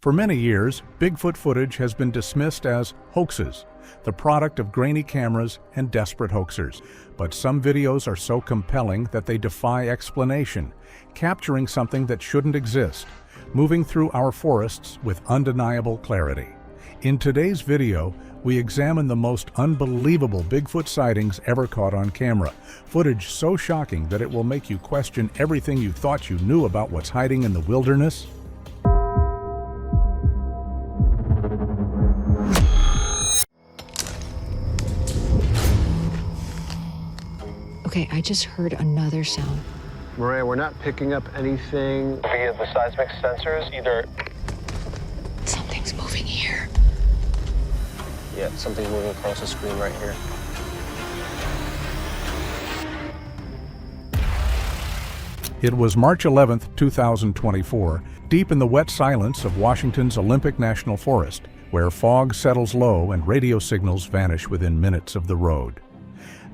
For many years, Bigfoot footage has been dismissed as hoaxes, the product of grainy cameras and desperate hoaxers. But some videos are so compelling that they defy explanation, capturing something that shouldn't exist, moving through our forests with undeniable clarity. In today's video, we examine the most unbelievable Bigfoot sightings ever caught on camera. Footage so shocking that it will make you question everything you thought you knew about what's hiding in the wilderness. Okay, I just heard another sound. Maria, we're not picking up anything via the seismic sensors, either. Something's moving here. Yeah, something's moving across the screen right here. It was March 11, 2024, deep in the wet silence of Washington's Olympic National Forest, where fog settles low and radio signals vanish within minutes of the road.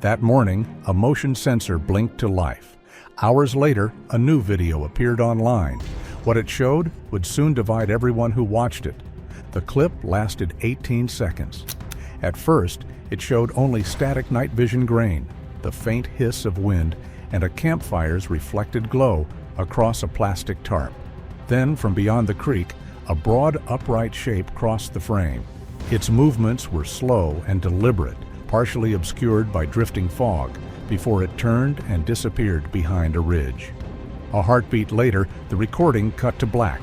That morning, a motion sensor blinked to life. Hours later, a new video appeared online. What it showed would soon divide everyone who watched it. The clip lasted 18 seconds. At first, it showed only static night vision grain, the faint hiss of wind, and a campfire's reflected glow across a plastic tarp. Then, from beyond the creek, a broad, upright shape crossed the frame. Its movements were slow and deliberate, partially obscured by drifting fog, before it turned and disappeared behind a ridge. A heartbeat later, the recording cut to black.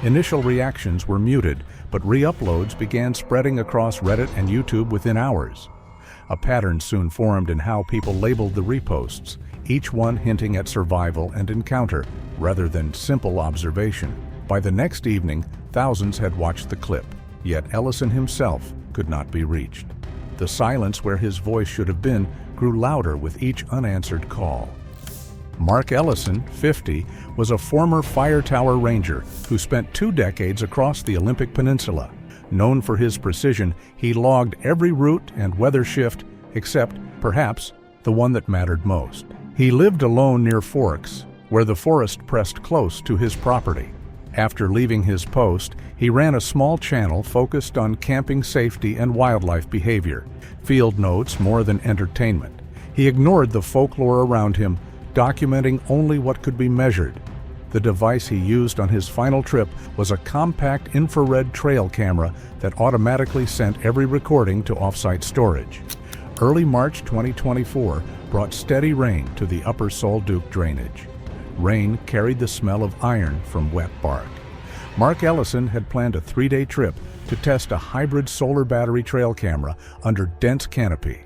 Initial reactions were muted, but re-uploads began spreading across Reddit and YouTube within hours. A pattern soon formed in how people labeled the reposts, each one hinting at survival and encounter, rather than simple observation. By the next evening, thousands had watched the clip, yet Ellison himself could not be reached. The silence where his voice should have been grew louder with each unanswered call. Mark Ellison, 50, was a former fire tower ranger who spent 2 decades across the Olympic Peninsula. Known for his precision, he logged every route and weather shift, except, perhaps, the one that mattered most. He lived alone near Forks, where the forest pressed close to his property. After leaving his post, he ran a small channel focused on camping safety and wildlife behavior, field notes more than entertainment. He ignored the folklore around him, documenting only what could be measured. The device he used on his final trip was a compact infrared trail camera that automatically sent every recording to off-site storage. Early March 2024 brought steady rain to the upper Sol Duc drainage. Rain carried the smell of iron from wet bark. Mark Ellison had planned a 3-day trip to test a hybrid solar battery trail camera under dense canopy.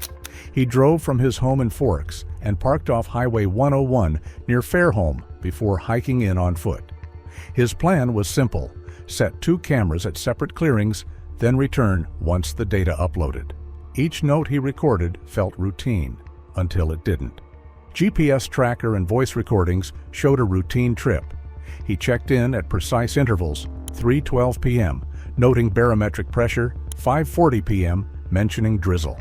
He drove from his home in Forks and parked off Highway 101 near Fairholme before hiking in on foot. His plan was simple: set 2 cameras at separate clearings, then return once the data uploaded. Each note he recorded felt routine, until it didn't. GPS tracker and voice recordings showed a routine trip. He checked in at precise intervals, 3:12 p.m., noting barometric pressure, 5:40 p.m., mentioning drizzle.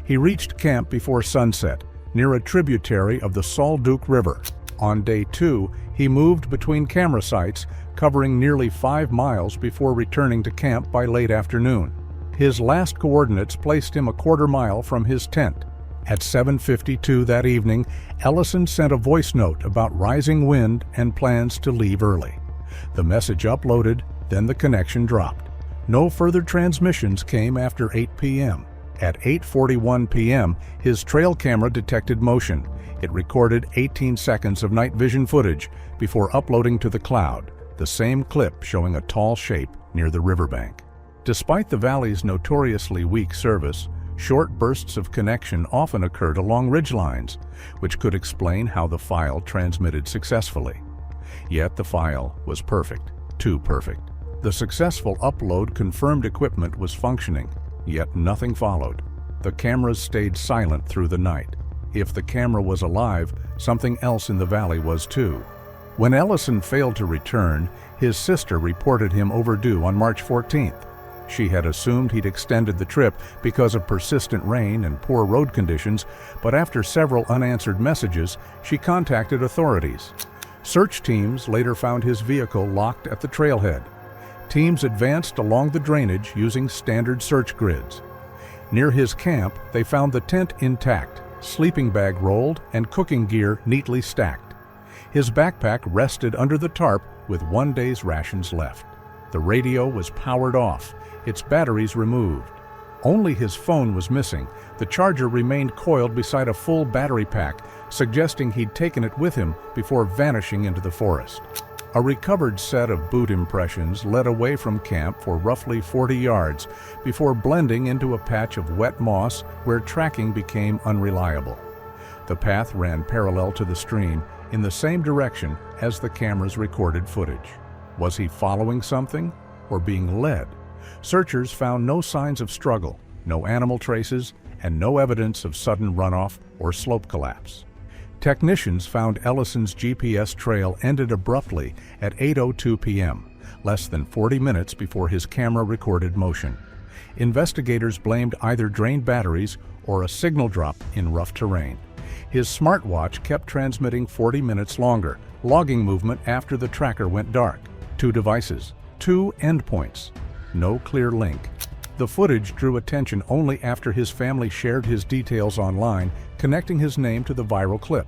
He reached camp before sunset, near a tributary of the Sol Duc River. On day 2, he moved between camera sites, covering nearly 5 miles before returning to camp by late afternoon. His last coordinates placed him a quarter mile from his tent. At 7:52 that evening, Ellison sent a voice note about rising wind and plans to leave early. The message uploaded, then the connection dropped. No further transmissions came after 8 p.m. At 8:41 p.m., his trail camera detected motion. It recorded 18 seconds of night vision footage before uploading to the cloud, the same clip showing a tall shape near the riverbank. Despite the valley's notoriously weak service, short bursts of connection often occurred along ridgelines, which could explain how the file transmitted successfully. Yet the file was perfect, too perfect. The successful upload confirmed equipment was functioning, yet nothing followed. The cameras stayed silent through the night. If the camera was alive, something else in the valley was too. When Ellison failed to return, his sister reported him overdue on March 14th. She had assumed he'd extended the trip because of persistent rain and poor road conditions, but after several unanswered messages, she contacted authorities. Search teams later found his vehicle locked at the trailhead. Teams advanced along the drainage using standard search grids. Near his camp, they found the tent intact, sleeping bag rolled, and cooking gear neatly stacked. His backpack rested under the tarp with 1 day's rations left. The radio was powered off, its batteries removed. Only his phone was missing. The charger remained coiled beside a full battery pack, suggesting he'd taken it with him before vanishing into the forest. A recovered set of boot impressions led away from camp for roughly 40 yards before blending into a patch of wet moss where tracking became unreliable. The path ran parallel to the stream in the same direction as the camera's recorded footage. Was he following something or being led? Searchers found no signs of struggle, no animal traces, and no evidence of sudden runoff or slope collapse. Technicians found Ellison's GPS trail ended abruptly at 8:02 p.m., less than 40 minutes before his camera recorded motion. Investigators blamed either drained batteries or a signal drop in rough terrain. His smartwatch kept transmitting 40 minutes longer, logging movement after the tracker went dark. 2 devices, 2 endpoints, no clear link. The footage drew attention only after his family shared his details online, connecting his name to the viral clip.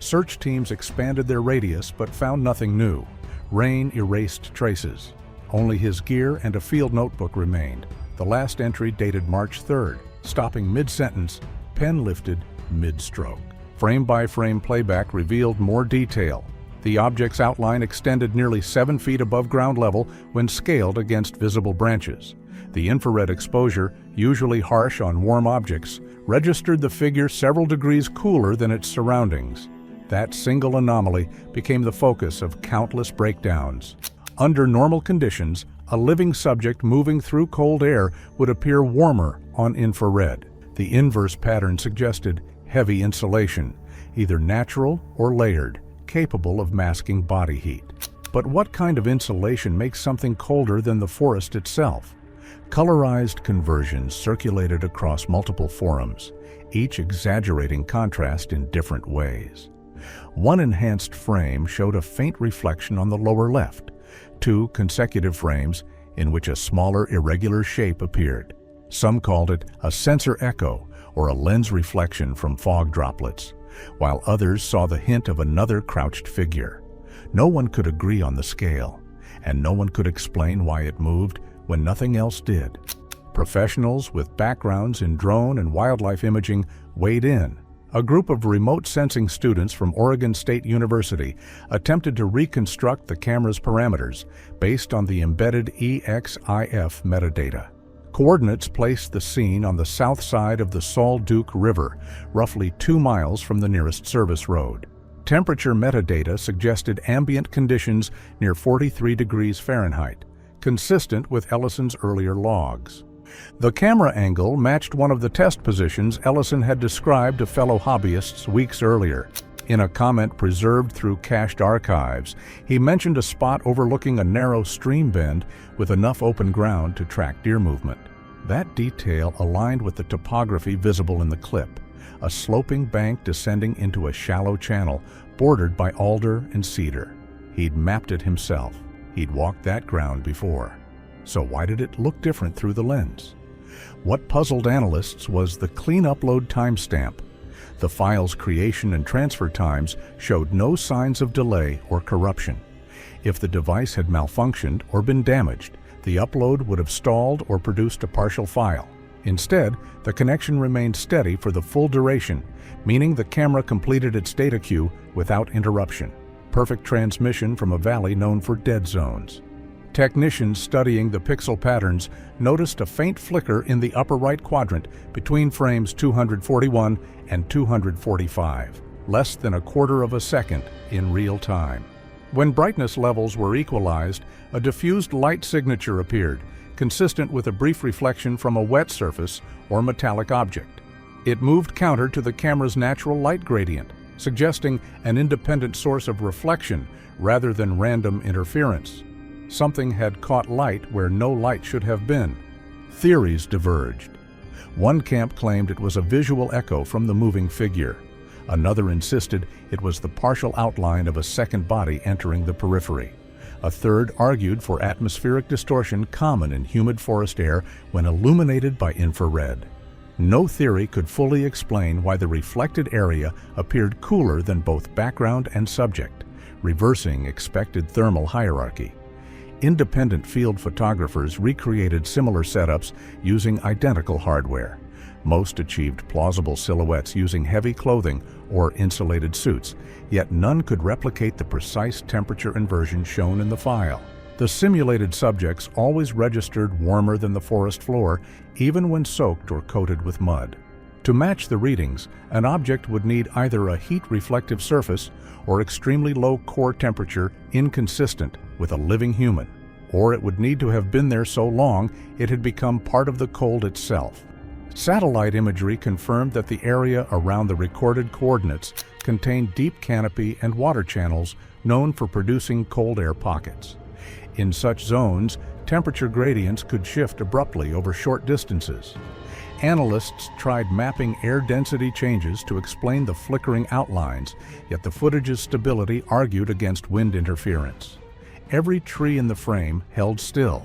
Search teams expanded their radius but found nothing new. Rain erased traces. Only his gear and a field notebook remained. The last entry dated March 3rd, stopping mid-sentence, pen lifted mid-stroke. Frame-by-frame playback revealed more detail. The object's outline extended nearly 7 feet above ground level when scaled against visible branches. The infrared exposure, usually harsh on warm objects, registered the figure several degrees cooler than its surroundings. That single anomaly became the focus of countless breakdowns. Under normal conditions, a living subject moving through cold air would appear warmer on infrared. The inverse pattern suggested heavy insulation, either natural or layered, capable of masking body heat. But what kind of insulation makes something colder than the forest itself? Colorized conversions circulated across multiple forums, each exaggerating contrast in different ways. One enhanced frame showed a faint reflection on the lower left, 2 consecutive frames in which a smaller irregular shape appeared. Some called it a sensor echo or a lens reflection from fog droplets, while others saw the hint of another crouched figure. No one could agree on the scale, and no one could explain why it moved when nothing else did. Professionals with backgrounds in drone and wildlife imaging weighed in. A group of remote sensing students from Oregon State University attempted to reconstruct the camera's parameters based on the embedded EXIF metadata. Coordinates placed the scene on the south side of the Salt Duke River, roughly 2 miles from the nearest service road. Temperature metadata suggested ambient conditions near 43 degrees Fahrenheit, consistent with Ellison's earlier logs. The camera angle matched one of the test positions Ellison had described to fellow hobbyists weeks earlier. In a comment preserved through cached archives, he mentioned a spot overlooking a narrow stream bend with enough open ground to track deer movement. That detail aligned with the topography visible in the clip, a sloping bank descending into a shallow channel bordered by alder and cedar. He'd mapped it himself. He'd walked that ground before. So why did it look different through the lens? What puzzled analysts was the clean upload timestamp. The file's creation and transfer times showed no signs of delay or corruption. If the device had malfunctioned or been damaged, the upload would have stalled or produced a partial file. Instead, the connection remained steady for the full duration, meaning the camera completed its data queue without interruption. Perfect transmission from a valley known for dead zones. Technicians studying the pixel patterns noticed a faint flicker in the upper right quadrant between frames 241 and 245, less than a quarter of a second in real time. When brightness levels were equalized, a diffused light signature appeared, consistent with a brief reflection from a wet surface or metallic object. It moved counter to the camera's natural light gradient, suggesting an independent source of reflection rather than random interference. Something had caught light where no light should have been. Theories diverged. One camp claimed it was a visual echo from the moving figure. Another insisted it was the partial outline of a second body entering the periphery. A third argued for atmospheric distortion common in humid forest air when illuminated by infrared. No theory could fully explain why the reflected area appeared cooler than both background and subject, reversing expected thermal hierarchy. Independent field photographers recreated similar setups using identical hardware. Most achieved plausible silhouettes using heavy clothing or insulated suits, yet none could replicate the precise temperature inversion shown in the file. The simulated subjects always registered warmer than the forest floor, even when soaked or coated with mud. To match the readings, an object would need either a heat-reflective surface or extremely low core temperature inconsistent with a living human, or it would need to have been there so long it had become part of the cold itself. Satellite imagery confirmed that the area around the recorded coordinates contained deep canopy and water channels known for producing cold air pockets. In such zones, temperature gradients could shift abruptly over short distances. Analysts tried mapping air density changes to explain the flickering outlines, yet the footage's stability argued against wind interference. Every tree in the frame held still.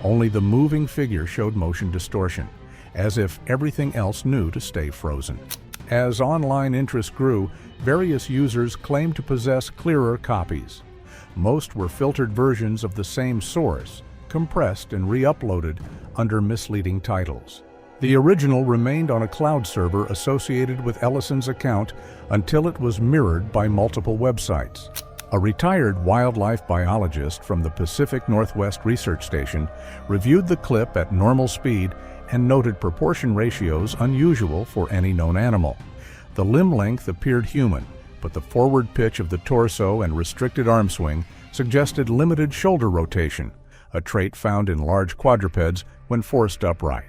Only the moving figure showed motion distortion, as if everything else knew to stay frozen. As online interest grew, various users claimed to possess clearer copies. Most were filtered versions of the same source, compressed and re-uploaded under misleading titles. The original remained on a cloud server associated with Ellison's account until it was mirrored by multiple websites. A retired wildlife biologist from the Pacific Northwest Research Station reviewed the clip at normal speed and noted proportion ratios unusual for any known animal. The limb length appeared human, but the forward pitch of the torso and restricted arm swing suggested limited shoulder rotation, a trait found in large quadrupeds when forced upright.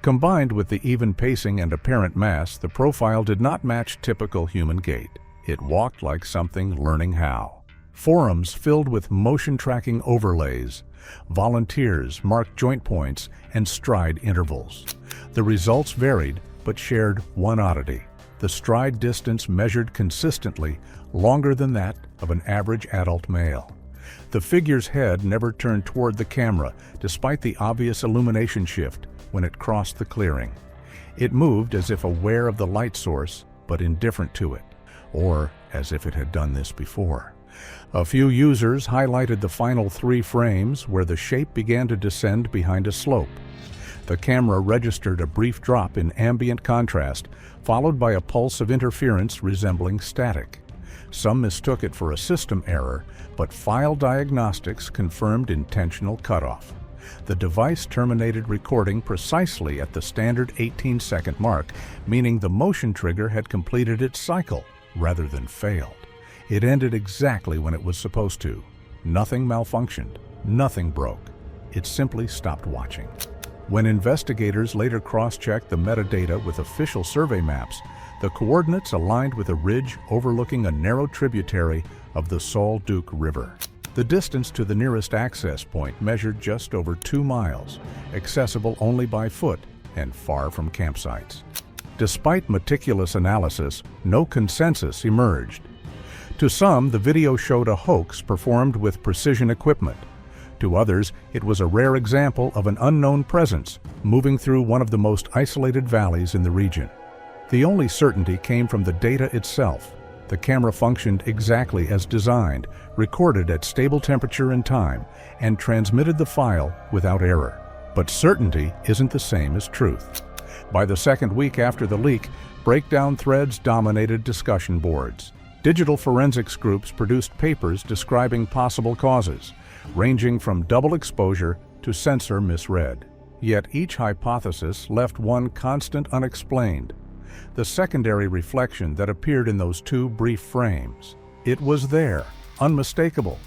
Combined with the even pacing and apparent mass, the profile did not match typical human gait. It walked like something learning how. Forums filled with motion tracking overlays. Volunteers marked joint points and stride intervals. The results varied, but shared one oddity. The stride distance measured consistently longer than that of an average adult male. The figure's head never turned toward the camera, despite the obvious illumination shift when it crossed the clearing. It moved as if aware of the light source, but indifferent to it, or as if it had done this before. A few users highlighted the final 3 frames where the shape began to descend behind a slope. The camera registered a brief drop in ambient contrast, followed by a pulse of interference resembling static. Some mistook it for a system error, but file diagnostics confirmed intentional cutoff. The device terminated recording precisely at the standard 18-second mark, meaning the motion trigger had completed its cycle rather than failed. It ended exactly when it was supposed to. Nothing malfunctioned, nothing broke. It simply stopped watching. When investigators later cross-checked the metadata with official survey maps, the coordinates aligned with a ridge overlooking a narrow tributary of the Sol Duc River. The distance to the nearest access point measured just over 2 miles, accessible only by foot and far from campsites. Despite meticulous analysis, no consensus emerged. To some, the video showed a hoax performed with precision equipment. To others, it was a rare example of an unknown presence moving through one of the most isolated valleys in the region. The only certainty came from the data itself. The camera functioned exactly as designed, recorded at stable temperature and time, and transmitted the file without error. But certainty isn't the same as truth. By the second week after the leak, breakdown threads dominated discussion boards. Digital forensics groups produced papers describing possible causes, ranging from double exposure to sensor misread. Yet each hypothesis left one constant unexplained: the secondary reflection that appeared in those 2 brief frames. It was there, unmistakable,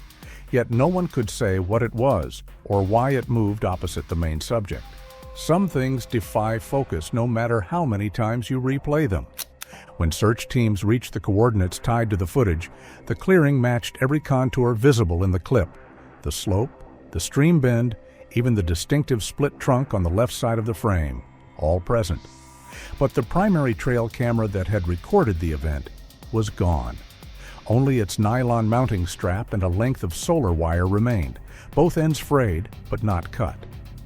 yet no one could say what it was or why it moved opposite the main subject. Some things defy focus no matter how many times you replay them. When search teams reached the coordinates tied to the footage, the clearing matched every contour visible in the clip: the slope, the stream bend, even the distinctive split trunk on the left side of the frame, all present. But the primary trail camera that had recorded the event was gone. Only its nylon mounting strap and a length of solar wire remained, both ends frayed but not cut.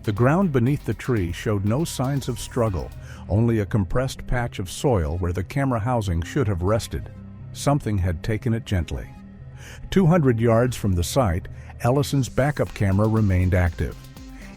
The ground beneath the tree showed no signs of struggle, only a compressed patch of soil where the camera housing should have rested. Something had taken it gently. 200 yards from the site, Ellison's backup camera remained active.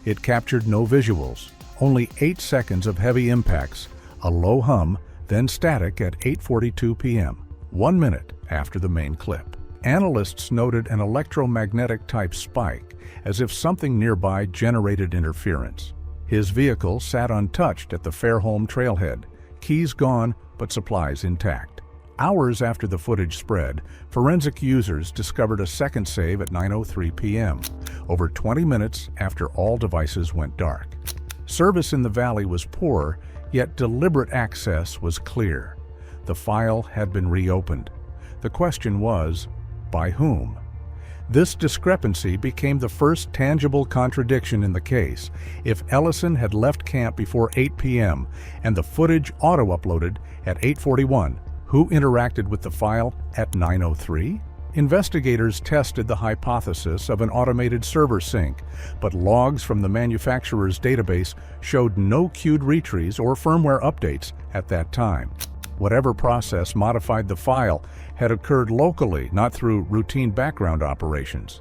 It captured no visuals, only 8 seconds of heavy impacts, a low hum, then static at 8:42 p.m., 1 minute after the main clip. Analysts noted an electromagnetic-type spike, as if something nearby generated interference. His vehicle sat untouched at the Fairholme trailhead, keys gone but supplies intact. Hours after the footage spread, forensic users discovered a second save at 9:03 p.m., over 20 minutes after all devices went dark. Service in the valley was poor, yet deliberate access was clear. The file had been reopened. The question was, by whom? This discrepancy became the first tangible contradiction in the case. If Ellison had left camp before 8 p.m. and the footage auto-uploaded at 8:41, who interacted with the file at 9:03? Investigators tested the hypothesis of an automated server sync, but logs from the manufacturer's database showed no queued retries or firmware updates at that time. Whatever process modified the file had occurred locally, not through routine background operations.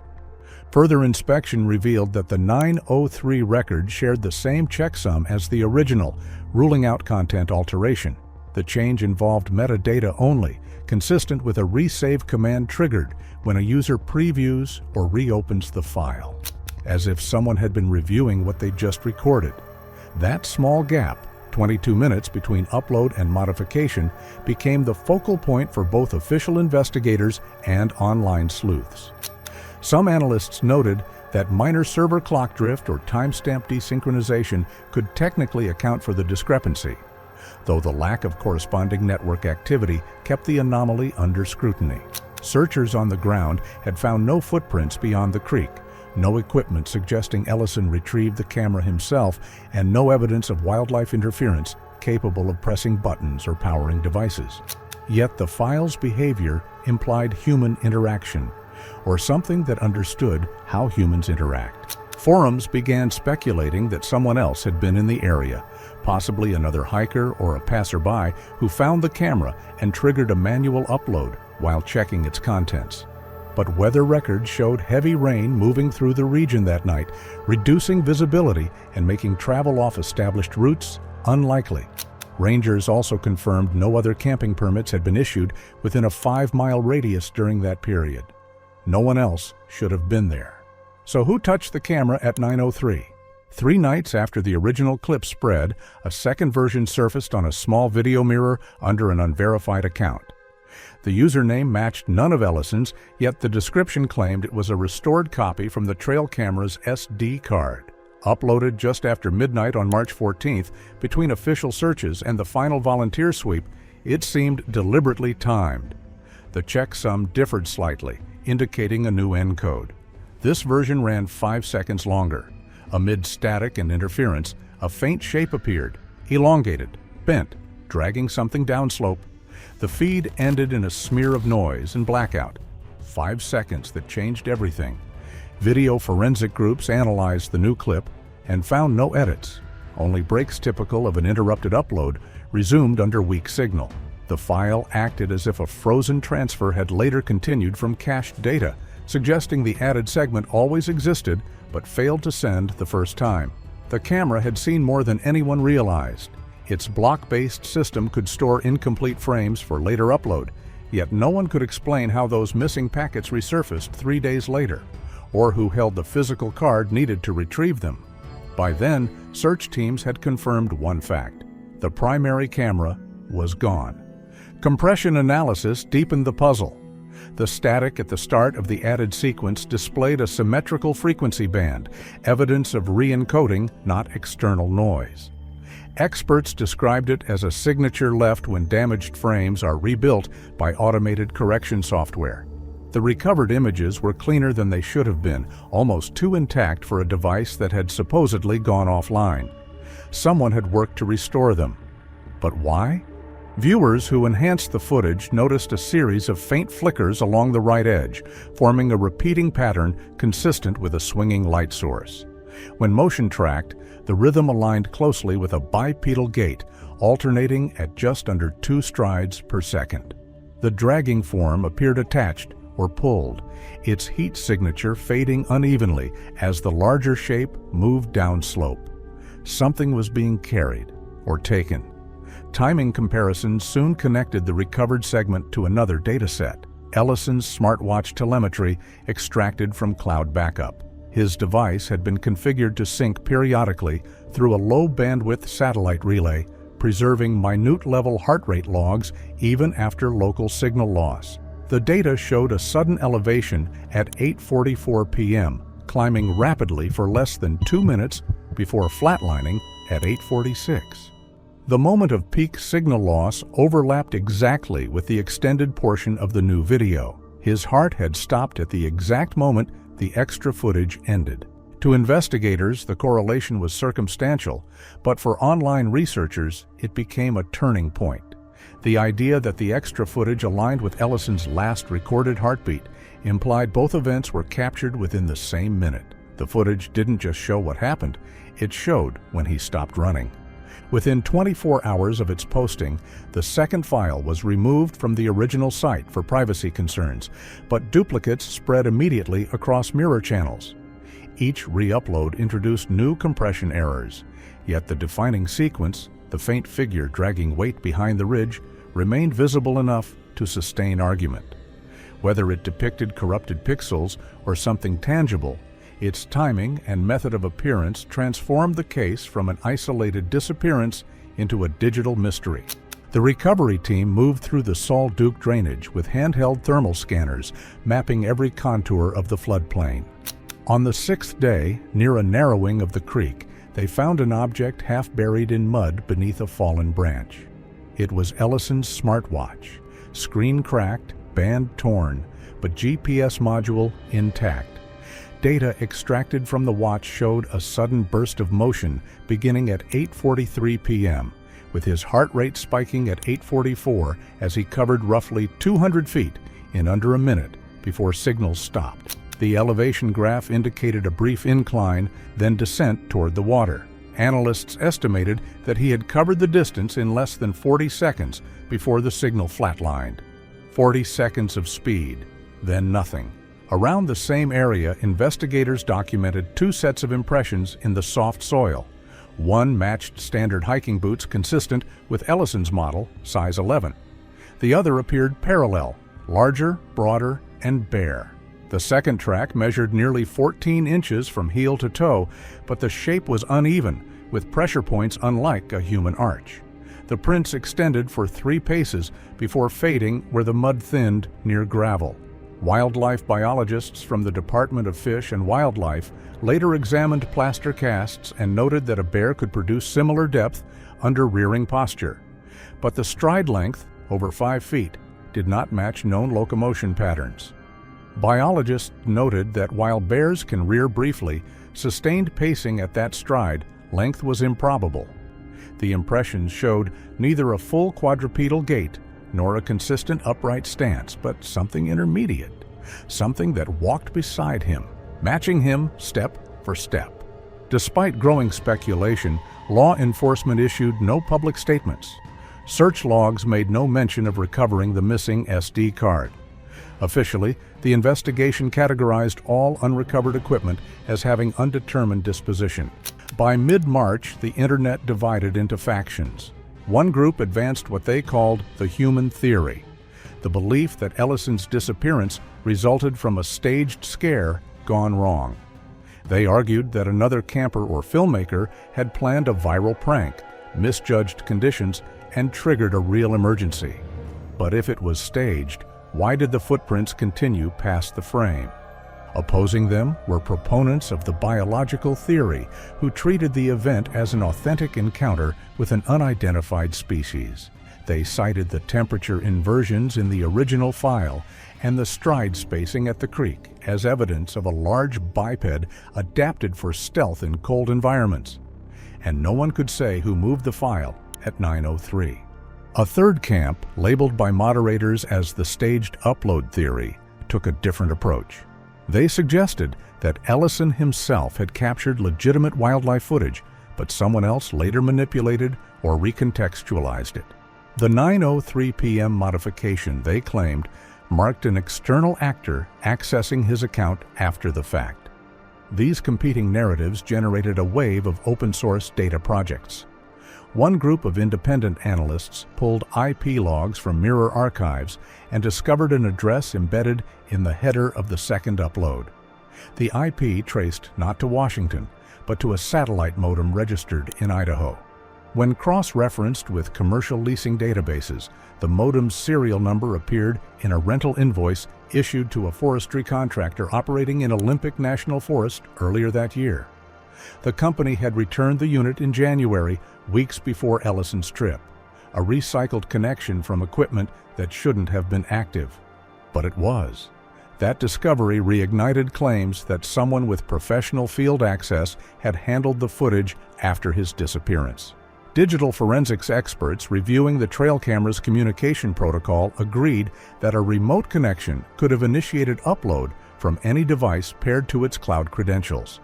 Further inspection revealed that the 9:03 record shared the same checksum as the original, ruling out content alteration. The change involved metadata only, consistent with a resave command triggered when a user previews or reopens the file, as if someone had been reviewing what they just recorded. That small gap, 22 minutes between upload and modification, became the focal point for both official investigators and online sleuths. Some analysts noted that minor server clock drift or timestamp desynchronization could technically account for the discrepancy, though the lack of corresponding network activity kept the anomaly under scrutiny. Searchers on the ground had found no footprints beyond the creek, no equipment suggesting Ellison retrieved the camera himself, and no evidence of wildlife interference capable of pressing buttons or powering devices. Yet the file's behavior implied human interaction, or something that understood how humans interact. Forums began speculating that someone else had been in the area, possibly another hiker or a passerby who found the camera and triggered a manual upload while checking its contents. But weather records showed heavy rain moving through the region that night, reducing visibility and making travel off established routes unlikely. Rangers also confirmed no other camping permits had been issued within a 5-mile radius during that period. No one else should have been there. So who touched the camera at 9:03? 3 nights after the original clip spread, a second version surfaced on a small video mirror under an unverified account. The username matched none of Ellison's, yet the description claimed it was a restored copy from the trail camera's SD card. Uploaded just after midnight on March 14th, between official searches and the final volunteer sweep, it seemed deliberately timed. The checksum differed slightly, indicating a new encode. This version ran 5 seconds longer. Amid static and interference, a faint shape appeared, elongated, bent, dragging something downslope. The feed ended in a smear of noise and blackout. 5 seconds that changed everything. Video forensic groups analyzed the new clip and found no edits. Only breaks typical of an interrupted upload resumed under weak signal. The file acted as if a frozen transfer had later continued from cached data, suggesting the added segment always existed but failed to send the first time. The camera had seen more than anyone realized. Its block-based system could store incomplete frames for later upload, yet no one could explain how those missing packets resurfaced 3 days later, or who held the physical card needed to retrieve them. By then, search teams had confirmed one fact: the primary camera was gone. Compression analysis deepened the puzzle. The static at the start of the added sequence displayed a symmetrical frequency band, evidence of re-encoding, not external noise. Experts described it as a signature left when damaged frames are rebuilt by automated correction software. The recovered images were cleaner than they should have been, almost too intact for a device that had supposedly gone offline. Someone had worked to restore them. But why? Viewers who enhanced the footage noticed a series of faint flickers along the right edge, forming a repeating pattern consistent with a swinging light source. When motion tracked, the rhythm aligned closely with a bipedal gait, alternating at just under 2 strides per second. The dragging form appeared attached or pulled, its heat signature fading unevenly as the larger shape moved downslope. Something was being carried or taken. Timing comparisons soon connected the recovered segment to another dataset, Ellison's smartwatch telemetry extracted from cloud backup. His device had been configured to sync periodically through a low-bandwidth satellite relay, preserving minute-level heart rate logs even after local signal loss. The data showed a sudden elevation at 8:44 p.m., climbing rapidly for less than 2 minutes before flatlining at 8:46. The moment of peak signal loss overlapped exactly with the extended portion of the new video. His heart had stopped at the exact moment the extra footage ended. To investigators, the correlation was circumstantial, but for online researchers, it became a turning point. The idea that the extra footage aligned with Ellison's last recorded heartbeat implied both events were captured within the same minute. The footage didn't just show what happened, it showed when he stopped running. Within 24 hours of its posting, the second file was removed from the original site for privacy concerns, but duplicates spread immediately across mirror channels. Each re-upload introduced new compression errors, yet the defining sequence, the faint figure dragging weight behind the ridge, remained visible enough to sustain argument. Whether it depicted corrupted pixels or something tangible, its timing and method of appearance transformed the case from an isolated disappearance into a digital mystery. The recovery team moved through the Salt Duke drainage with handheld thermal scanners, mapping every contour of the floodplain. On the 6th day, near a narrowing of the creek, they found an object half buried in mud beneath a fallen branch. It was Ellison's smartwatch, screen cracked, band torn, but GPS module intact. Data extracted from the watch showed a sudden burst of motion beginning at 8:43 p.m., with his heart rate spiking at 8:44 as he covered roughly 200 feet in under a minute before signals stopped. The elevation graph indicated a brief incline, then descent toward the water. Analysts estimated that he had covered the distance in less than 40 seconds before the signal flatlined. 40 seconds of speed, then nothing. Around the same area, investigators documented 2 sets of impressions in the soft soil. One matched standard hiking boots consistent with Ellison's model, size 11. The other appeared parallel, larger, broader, and bare. The second track measured nearly 14 inches from heel to toe, but the shape was uneven, with pressure points unlike a human arch. The prints extended for 3 paces before fading where the mud thinned near gravel. Wildlife biologists from the Department of Fish and Wildlife later examined plaster casts and noted that a bear could produce similar depth under rearing posture. But the stride length, over 5 feet, did not match known locomotion patterns. Biologists noted that while bears can rear briefly, sustained pacing at that stride length was improbable. The impressions showed neither a full quadrupedal gait nor a consistent upright stance, but something intermediate, something that walked beside him, matching him step for step. Despite growing speculation, law enforcement issued no public statements. Search logs made no mention of recovering the missing SD card. Officially, the investigation categorized all unrecovered equipment as having undetermined disposition. By mid-March, the internet divided into factions. One group advanced what they called the human theory, the belief that Ellison's disappearance resulted from a staged scare gone wrong. They argued that another camper or filmmaker had planned a viral prank, misjudged conditions, and triggered a real emergency. But if it was staged, why did the footprints continue past the frame? Opposing them were proponents of the biological theory who treated the event as an authentic encounter with an unidentified species. They cited the temperature inversions in the original file and the stride spacing at the creek as evidence of a large biped adapted for stealth in cold environments. And no one could say who moved the file at 9:03. A third camp, labeled by moderators as the staged upload theory, took a different approach. They suggested that Ellison himself had captured legitimate wildlife footage, but someone else later manipulated or recontextualized it. The 9:03 p.m. modification, they claimed, marked an external actor accessing his account after the fact. These competing narratives generated a wave of open-source data projects. One group of independent analysts pulled IP logs from Mirror archives and discovered an address embedded in the header of the second upload. The IP traced not to Washington, but to a satellite modem registered in Idaho. When cross-referenced with commercial leasing databases, the modem's serial number appeared in a rental invoice issued to a forestry contractor operating in Olympic National Forest earlier that year. The company had returned the unit in January, weeks before Ellison's trip, a recycled connection from equipment that shouldn't have been active. But it was. That discovery reignited claims that someone with professional field access had handled the footage after his disappearance. Digital forensics experts reviewing the trail camera's communication protocol agreed that a remote connection could have initiated upload from any device paired to its cloud credentials.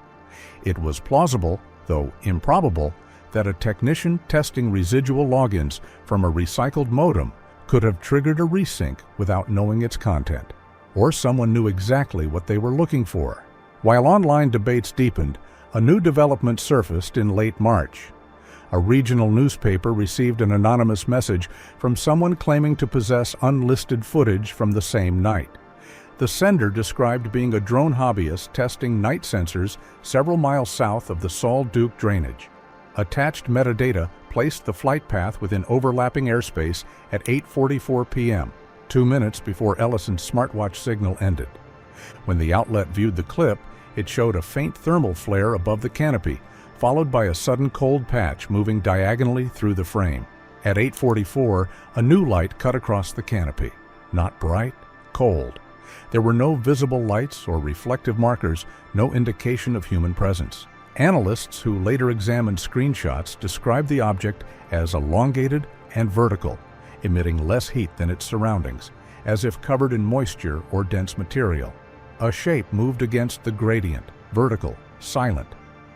It was plausible, though improbable, that a technician testing residual logins from a recycled modem could have triggered a resync without knowing its content, or someone knew exactly what they were looking for. While online debates deepened, a new development surfaced in late March. A regional newspaper received an anonymous message from someone claiming to possess unlisted footage from the same night. The sender described being a drone hobbyist testing night sensors several miles south of the Sol Duke drainage. Attached metadata placed the flight path within overlapping airspace at 8:44 p.m., 2 minutes before Ellison's smartwatch signal ended. When the outlet viewed the clip, it showed a faint thermal flare above the canopy, followed by a sudden cold patch moving diagonally through the frame. At 8:44, a new light cut across the canopy. Not bright, cold. There were no visible lights or reflective markers, no indication of human presence. Analysts who later examined screenshots described the object as elongated and vertical, emitting less heat than its surroundings, as if covered in moisture or dense material. A shape moved against the gradient, vertical, silent.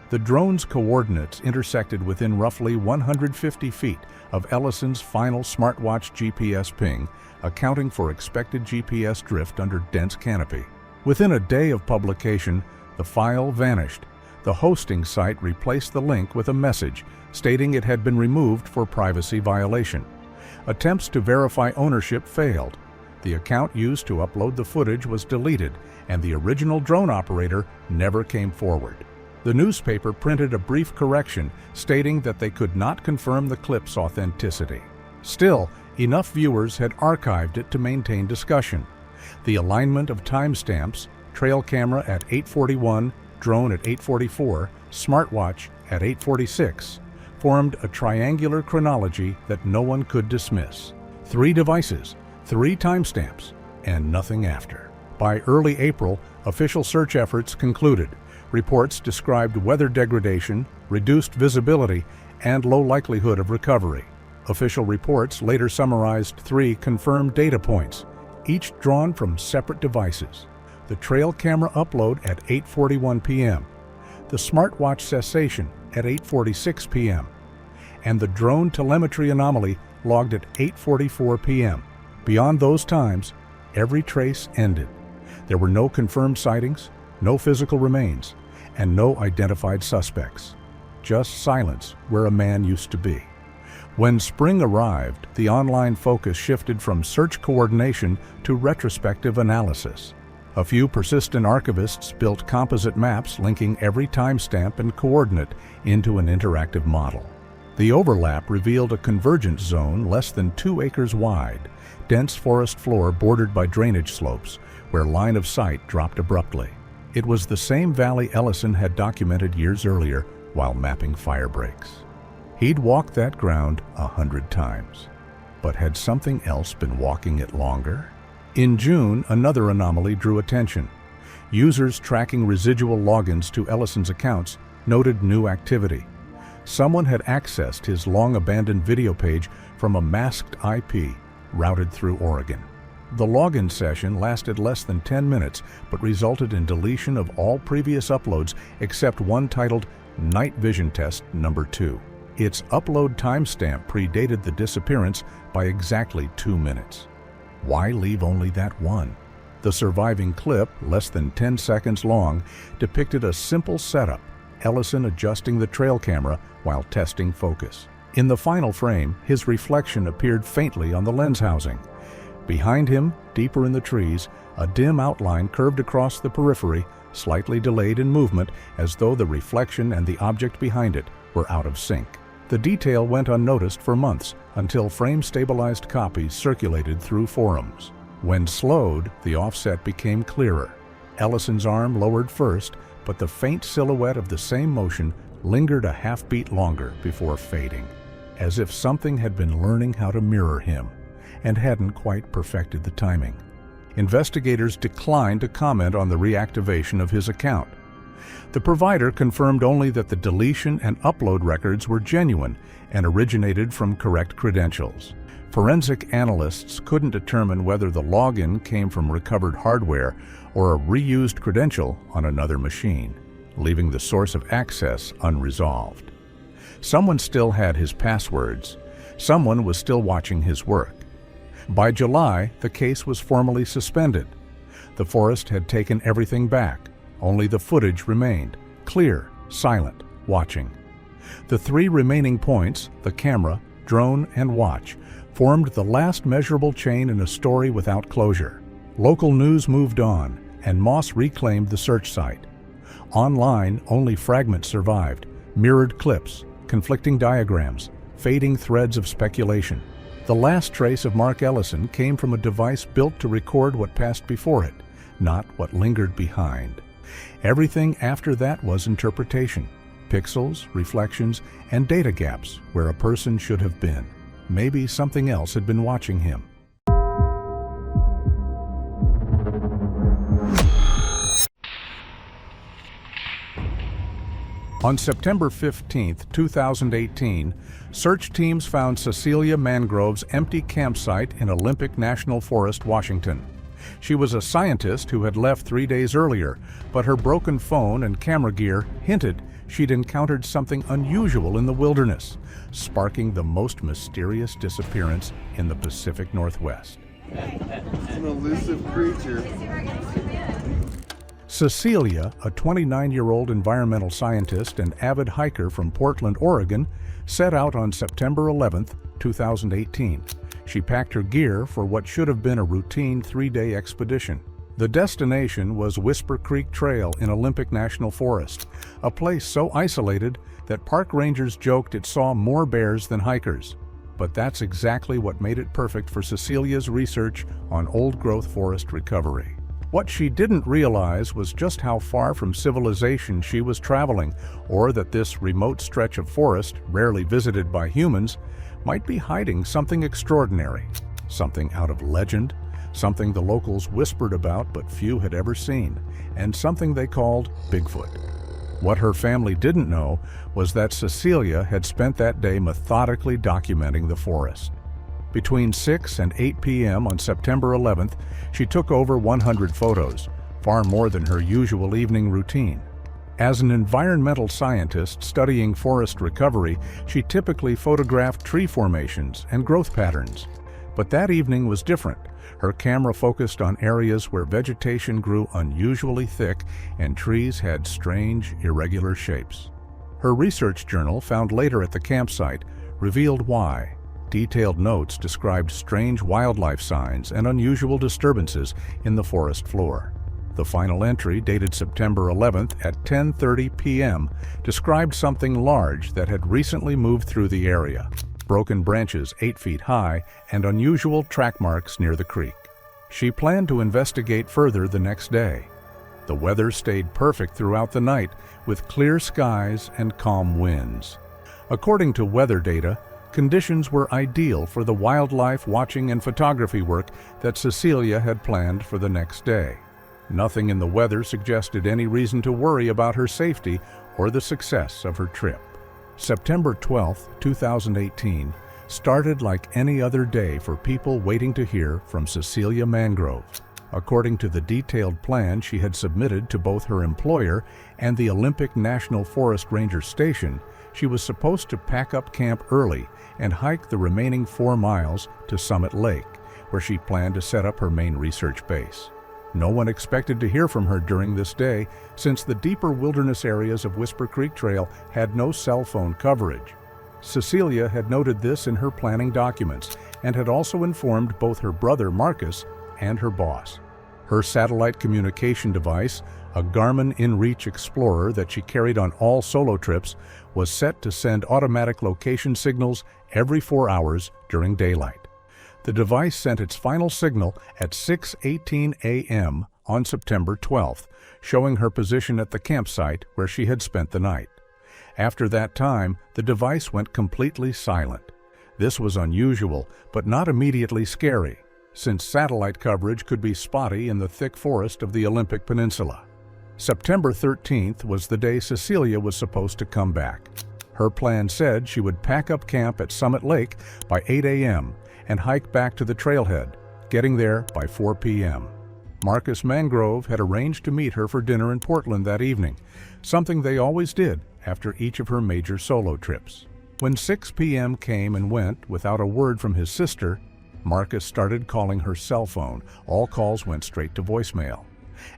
The drone's coordinates intersected within roughly 150 feet of Ellison's final smartwatch GPS ping, accounting for expected GPS drift under dense canopy. Within a day of publication, the file vanished. The hosting site replaced the link with a message stating it had been removed for privacy violation. Attempts to verify ownership failed. The account used to upload the footage was deleted, and the original drone operator never came forward. The newspaper printed a brief correction stating that they could not confirm the clip's authenticity. Still, enough viewers had archived it to maintain discussion. The alignment of timestamps, trail camera at 8:41, drone at 8:44, smartwatch at 8:46, formed a triangular chronology that no one could dismiss. 3 devices, 3 timestamps, and nothing after. By early April, official search efforts concluded. Reports described weather degradation, reduced visibility, and low likelihood of recovery. Official reports later summarized 3 confirmed data points, each drawn from separate devices. The trail camera upload at 8:41 p.m., the smartwatch cessation at 8:46 p.m., and the drone telemetry anomaly logged at 8:44 p.m. Beyond those times, every trace ended. There were no confirmed sightings, no physical remains, and no identified suspects. Just silence where a man used to be. When spring arrived, the online focus shifted from search coordination to retrospective analysis. A few persistent archivists built composite maps linking every timestamp and coordinate into an interactive model. The overlap revealed a convergence zone less than 2 acres wide, dense forest floor bordered by drainage slopes, where line of sight dropped abruptly. It was the same valley Ellison had documented years earlier while mapping fire breaks. He'd walked that ground 100 times. But had something else been walking it longer? In June, another anomaly drew attention. Users tracking residual logins to Ellison's accounts noted new activity. Someone had accessed his long-abandoned video page from a masked IP routed through Oregon. The login session lasted less than 10 minutes, but resulted in deletion of all previous uploads except one titled Night Vision Test Number 2. Its upload timestamp predated the disappearance by exactly 2 minutes. Why leave only that one? The surviving clip, less than 10 seconds long, depicted a simple setup, Ellison adjusting the trail camera while testing focus. In the final frame, his reflection appeared faintly on the lens housing. Behind him, deeper in the trees, a dim outline curved across the periphery, slightly delayed in movement as though the reflection and the object behind it were out of sync. The detail went unnoticed for months until frame-stabilized copies circulated through forums. When slowed, the offset became clearer. Ellison's arm lowered first, but the faint silhouette of the same motion lingered a half-beat longer before fading, as if something had been learning how to mirror him and hadn't quite perfected the timing. Investigators declined to comment on the reactivation of his account. The provider confirmed only that the deletion and upload records were genuine and originated from correct credentials. Forensic analysts couldn't determine whether the login came from recovered hardware or a reused credential on another machine, leaving the source of access unresolved. Someone still had his passwords. Someone was still watching his work. By July, the case was formally suspended. The forest had taken everything back. Only the footage remained, clear, silent, watching. The 3 remaining points, the camera, drone, and watch, formed the last measurable chain in a story without closure. Local news moved on, and Moss reclaimed the search site. Online, only fragments survived, mirrored clips, conflicting diagrams, fading threads of speculation. The last trace of Mark Ellison came from a device built to record what passed before it, not what lingered behind. Everything after that was interpretation, pixels, reflections, and data gaps where a person should have been. Maybe something else had been watching him. On September 15, 2018, search teams found Cecilia Mangrove's empty campsite in Olympic National Forest, Washington. She was a scientist who had left 3 days earlier, but her broken phone and camera gear hinted she'd encountered something unusual in the wilderness, sparking the most mysterious disappearance in the Pacific Northwest. It's an elusive creature. Cecilia, a 29-year-old environmental scientist and avid hiker from Portland, Oregon, set out on September 11, 2018. She packed her gear for what should have been a routine 3-day expedition. The destination was Whisper Creek Trail in Olympic National Forest, a place so isolated that park rangers joked it saw more bears than hikers. But that's exactly what made it perfect for Cecilia's research on old-growth forest recovery. What she didn't realize was just how far from civilization she was traveling, or that this remote stretch of forest, rarely visited by humans, might be hiding something extraordinary, something out of legend, something the locals whispered about but few had ever seen, and something they called Bigfoot. What her family didn't know was that Cecilia had spent that day methodically documenting the forest. Between 6 and 8 p.m. on September 11th, she took over 100 photos, far more than her usual evening routine. As an environmental scientist studying forest recovery, she typically photographed tree formations and growth patterns. But that evening was different. Her camera focused on areas where vegetation grew unusually thick and trees had strange, irregular shapes. Her research journal, found later at the campsite, revealed why. Detailed notes described strange wildlife signs and unusual disturbances in the forest floor. The final entry, dated September 11th at 10:30 p.m., described something large that had recently moved through the area. Broken branches 8 feet high and unusual track marks near the creek. She planned to investigate further the next day. The weather stayed perfect throughout the night, with clear skies and calm winds. According to weather data, conditions were ideal for the wildlife watching and photography work that Cecilia had planned for the next day. Nothing in the weather suggested any reason to worry about her safety or the success of her trip. September 12, 2018, started like any other day for people waiting to hear from Cecilia Mangrove. According to the detailed plan she had submitted to both her employer and the Olympic National Forest Ranger Station, she was supposed to pack up camp early and hike the remaining 4 miles to Summit Lake, where she planned to set up her main research base. No one expected to hear from her during this day, since the deeper wilderness areas of Whisper Creek Trail had no cell phone coverage. Cecilia had noted this in her planning documents and had also informed both her brother Marcus and her boss. Her satellite communication device, a Garmin InReach Explorer that she carried on all solo trips, was set to send automatic location signals every 4 hours during daylight. The device sent its final signal at 6:18 a.m. on September 12th, showing her position at the campsite where she had spent the night. After that time, the device went completely silent. This was unusual, but not immediately scary, since satellite coverage could be spotty in the thick forest of the Olympic Peninsula. September 13th was the day Cecilia was supposed to come back. Her plan said she would pack up camp at Summit Lake by 8 a.m. and hike back to the trailhead, getting there by 4 p.m. Marcus Mangrove had arranged to meet her for dinner in Portland that evening, something they always did after each of her major solo trips. When 6 p.m. came and went without a word from his sister, Marcus started calling her cell phone. All calls went straight to voicemail.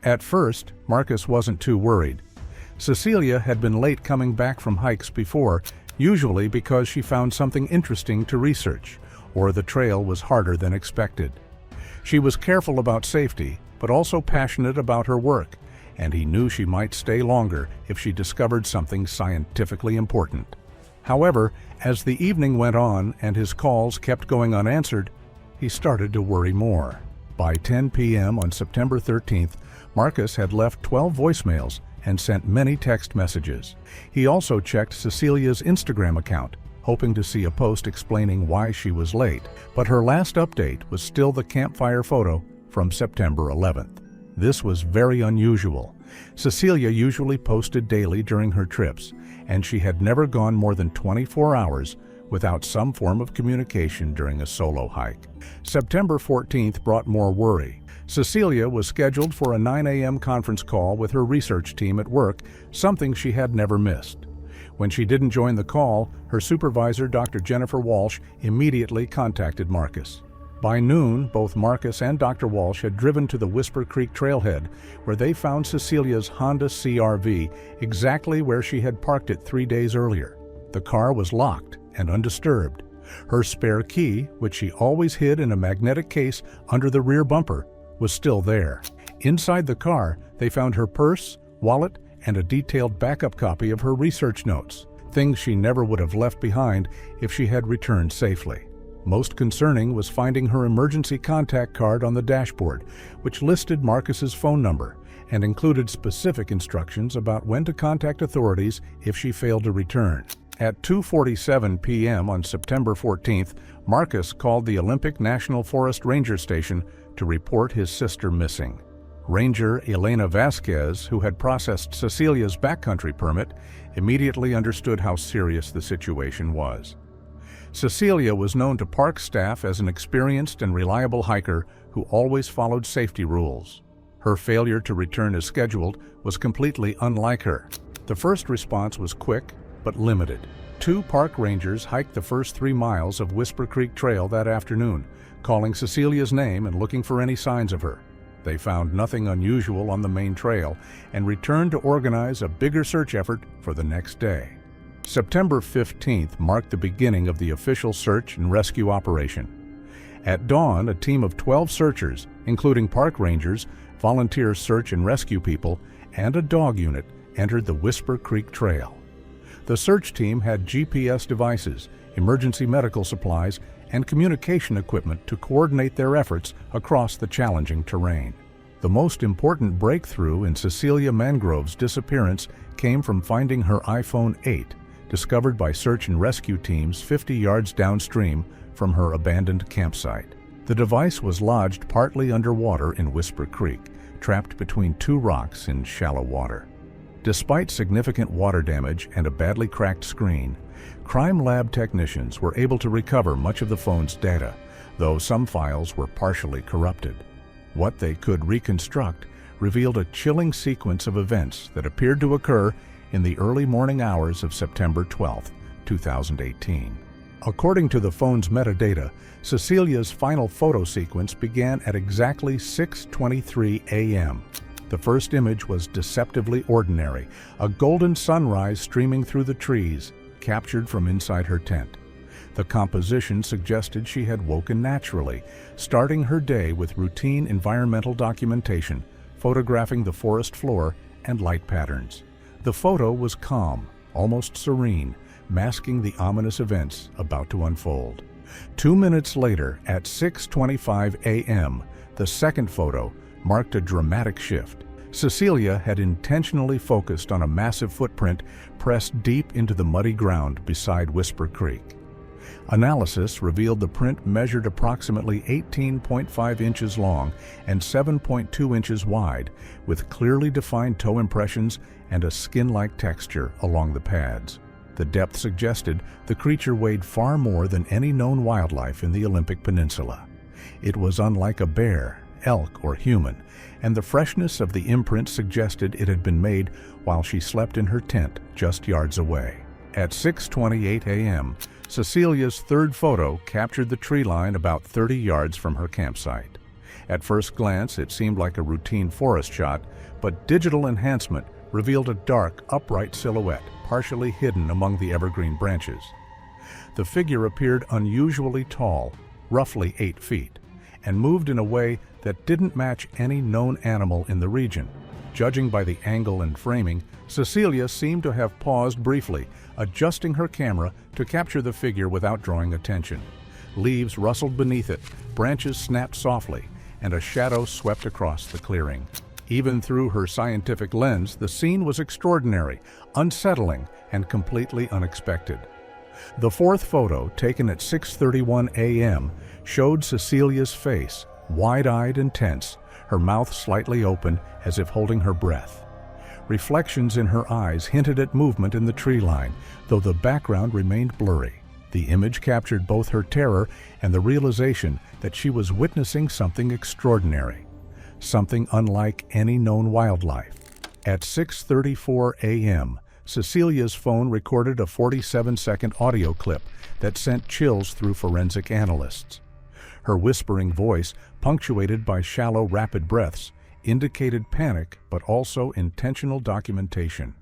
At first, Marcus wasn't too worried. Cecilia had been late coming back from hikes before, usually because she found something interesting to research, or the trail was harder than expected. She was careful about safety, but also passionate about her work, and he knew she might stay longer if she discovered something scientifically important. However, as the evening went on and his calls kept going unanswered, he started to worry more. By 10 p.m. on September 13th, Marcus had left 12 voicemails and sent many text messages. He also checked Cecilia's Instagram account, hoping to see a post explaining why she was late, but her last update was still the campfire photo from September 11th. This was very unusual. Cecilia usually posted daily during her trips, and she had never gone more than 24 hours without some form of communication during a solo hike. September 14th brought more worry. Cecilia was scheduled for a 9 a.m. conference call with her research team at work, something she had never missed. When she didn't join the call, her supervisor, Dr. Jennifer Walsh, immediately contacted Marcus. By noon, both Marcus and Dr. Walsh had driven to the Whisper Creek trailhead, where they found Cecilia's Honda CR-V exactly where she had parked it 3 days earlier. The car was locked and undisturbed. Her spare key, which she always hid in a magnetic case under the rear bumper, was still there. Inside the car, they found her purse, wallet, and a detailed backup copy of her research notes, things she never would have left behind if she had returned safely. Most concerning was finding her emergency contact card on the dashboard, which listed Marcus's phone number and included specific instructions about when to contact authorities if she failed to return. At 2:47 p.m. on September 14th, Marcus called the Olympic National Forest Ranger Station to report his sister missing. Ranger Elena Vasquez, who had processed Cecilia's backcountry permit, immediately understood how serious the situation was. Cecilia was known to park staff as an experienced and reliable hiker who always followed safety rules. Her failure to return as scheduled was completely unlike her. The first response was quick but limited. 2 park rangers hiked the first 3 miles of Whisper Creek Trail that afternoon, calling Cecilia's name and looking for any signs of her. They found nothing unusual on the main trail and returned to organize a bigger search effort for the next day. September 15th marked the beginning of the official search and rescue operation. At dawn, a team of 12 searchers, including park rangers, volunteer search and rescue people, and a dog unit, entered the Whisper Creek Trail. The search team had GPS devices, emergency medical supplies, and communication equipment to coordinate their efforts across the challenging terrain. The most important breakthrough in Cecilia Mangrove's disappearance came from finding her iPhone 8, discovered by search and rescue teams 50 yards downstream from her abandoned campsite. The device was lodged partly underwater in Whisper Creek, trapped between 2 rocks in shallow water. Despite significant water damage and a badly cracked screen, Crime lab technicians were able to recover much of the phone's data, though some files were partially corrupted. What they could reconstruct revealed a chilling sequence of events that appeared to occur in the early morning hours of September 12, 2018. According to the phone's metadata, Cecilia's final photo sequence began at exactly 6:23 a.m. The first image was deceptively ordinary, a golden sunrise streaming through the trees, captured from inside her tent. The composition suggested she had woken naturally, starting her day with routine environmental documentation, photographing the forest floor and light patterns. The photo was calm, almost serene, masking the ominous events about to unfold. 2 minutes later, at 6:25 a.m., the second photo marked a dramatic shift. Cecilia had intentionally focused on a massive footprint pressed deep into the muddy ground beside Whisper Creek. Analysis revealed the print measured approximately 18.5 inches long and 7.2 inches wide, with clearly defined toe impressions and a skin-like texture along the pads. The depth suggested the creature weighed far more than any known wildlife in the Olympic Peninsula. It was unlike a bear, elk, or human, and the freshness of the imprint suggested it had been made while she slept in her tent just yards away. At 6:28 a.m., Cecilia's third photo captured the tree line about 30 yards from her campsite. At first glance, it seemed like a routine forest shot, but digital enhancement revealed a dark, upright silhouette, partially hidden among the evergreen branches. The figure appeared unusually tall, roughly 8 feet, and moved in a way that didn't match any known animal in the region. Judging by the angle and framing, Cecilia seemed to have paused briefly, adjusting her camera to capture the figure without drawing attention. Leaves rustled beneath it, branches snapped softly, and a shadow swept across the clearing. Even through her scientific lens, the scene was extraordinary, unsettling, and completely unexpected. The fourth photo, taken at 6:31 a.m., showed Cecilia's face, wide-eyed and tense, her mouth slightly open as if holding her breath. Reflections in her eyes hinted at movement in the tree line, though the background remained blurry. The image captured both her terror and the realization that she was witnessing something extraordinary, something unlike any known wildlife. At 6:34 a.m., Cecilia's phone recorded a 47-second audio clip that sent chills through forensic analysts. Her whispering voice, punctuated by shallow, rapid breaths, indicated panic but also intentional documentation.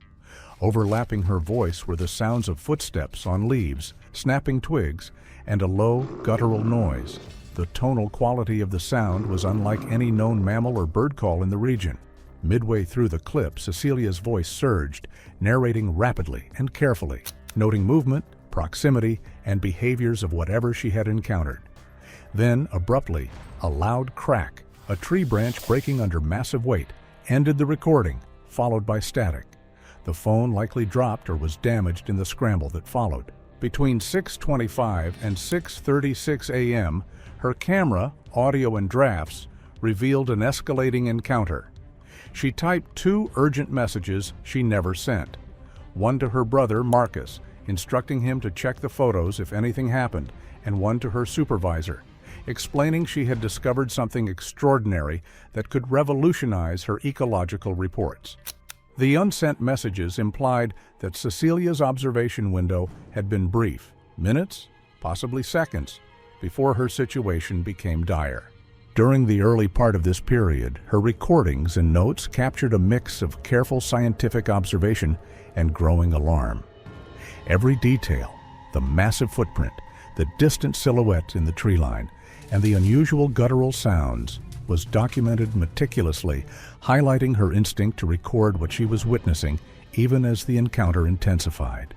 Overlapping her voice were the sounds of footsteps on leaves, snapping twigs, and a low, guttural noise. The tonal quality of the sound was unlike any known mammal or bird call in the region. Midway through the clip, Cecilia's voice surged, narrating rapidly and carefully, noting movement, proximity, and behaviors of whatever she had encountered. Then, abruptly, a loud crack, a tree branch breaking under massive weight, ended the recording, followed by static. The phone likely dropped or was damaged in the scramble that followed. Between 6:25 and 6:36 a.m., her camera, audio and drafts, revealed an escalating encounter. She typed 2 urgent messages she never sent. One to her brother, Marcus, instructing him to check the photos if anything happened, and one to her supervisor, explaining she had discovered something extraordinary that could revolutionize her ecological reports. The unsent messages implied that Cecilia's observation window had been brief, minutes, possibly seconds, before her situation became dire. During the early part of this period, her recordings and notes captured a mix of careful scientific observation and growing alarm. Every detail, the massive footprint, the distant silhouette in the tree line, and the unusual guttural sounds, was documented meticulously, highlighting her instinct to record what she was witnessing even as the encounter intensified.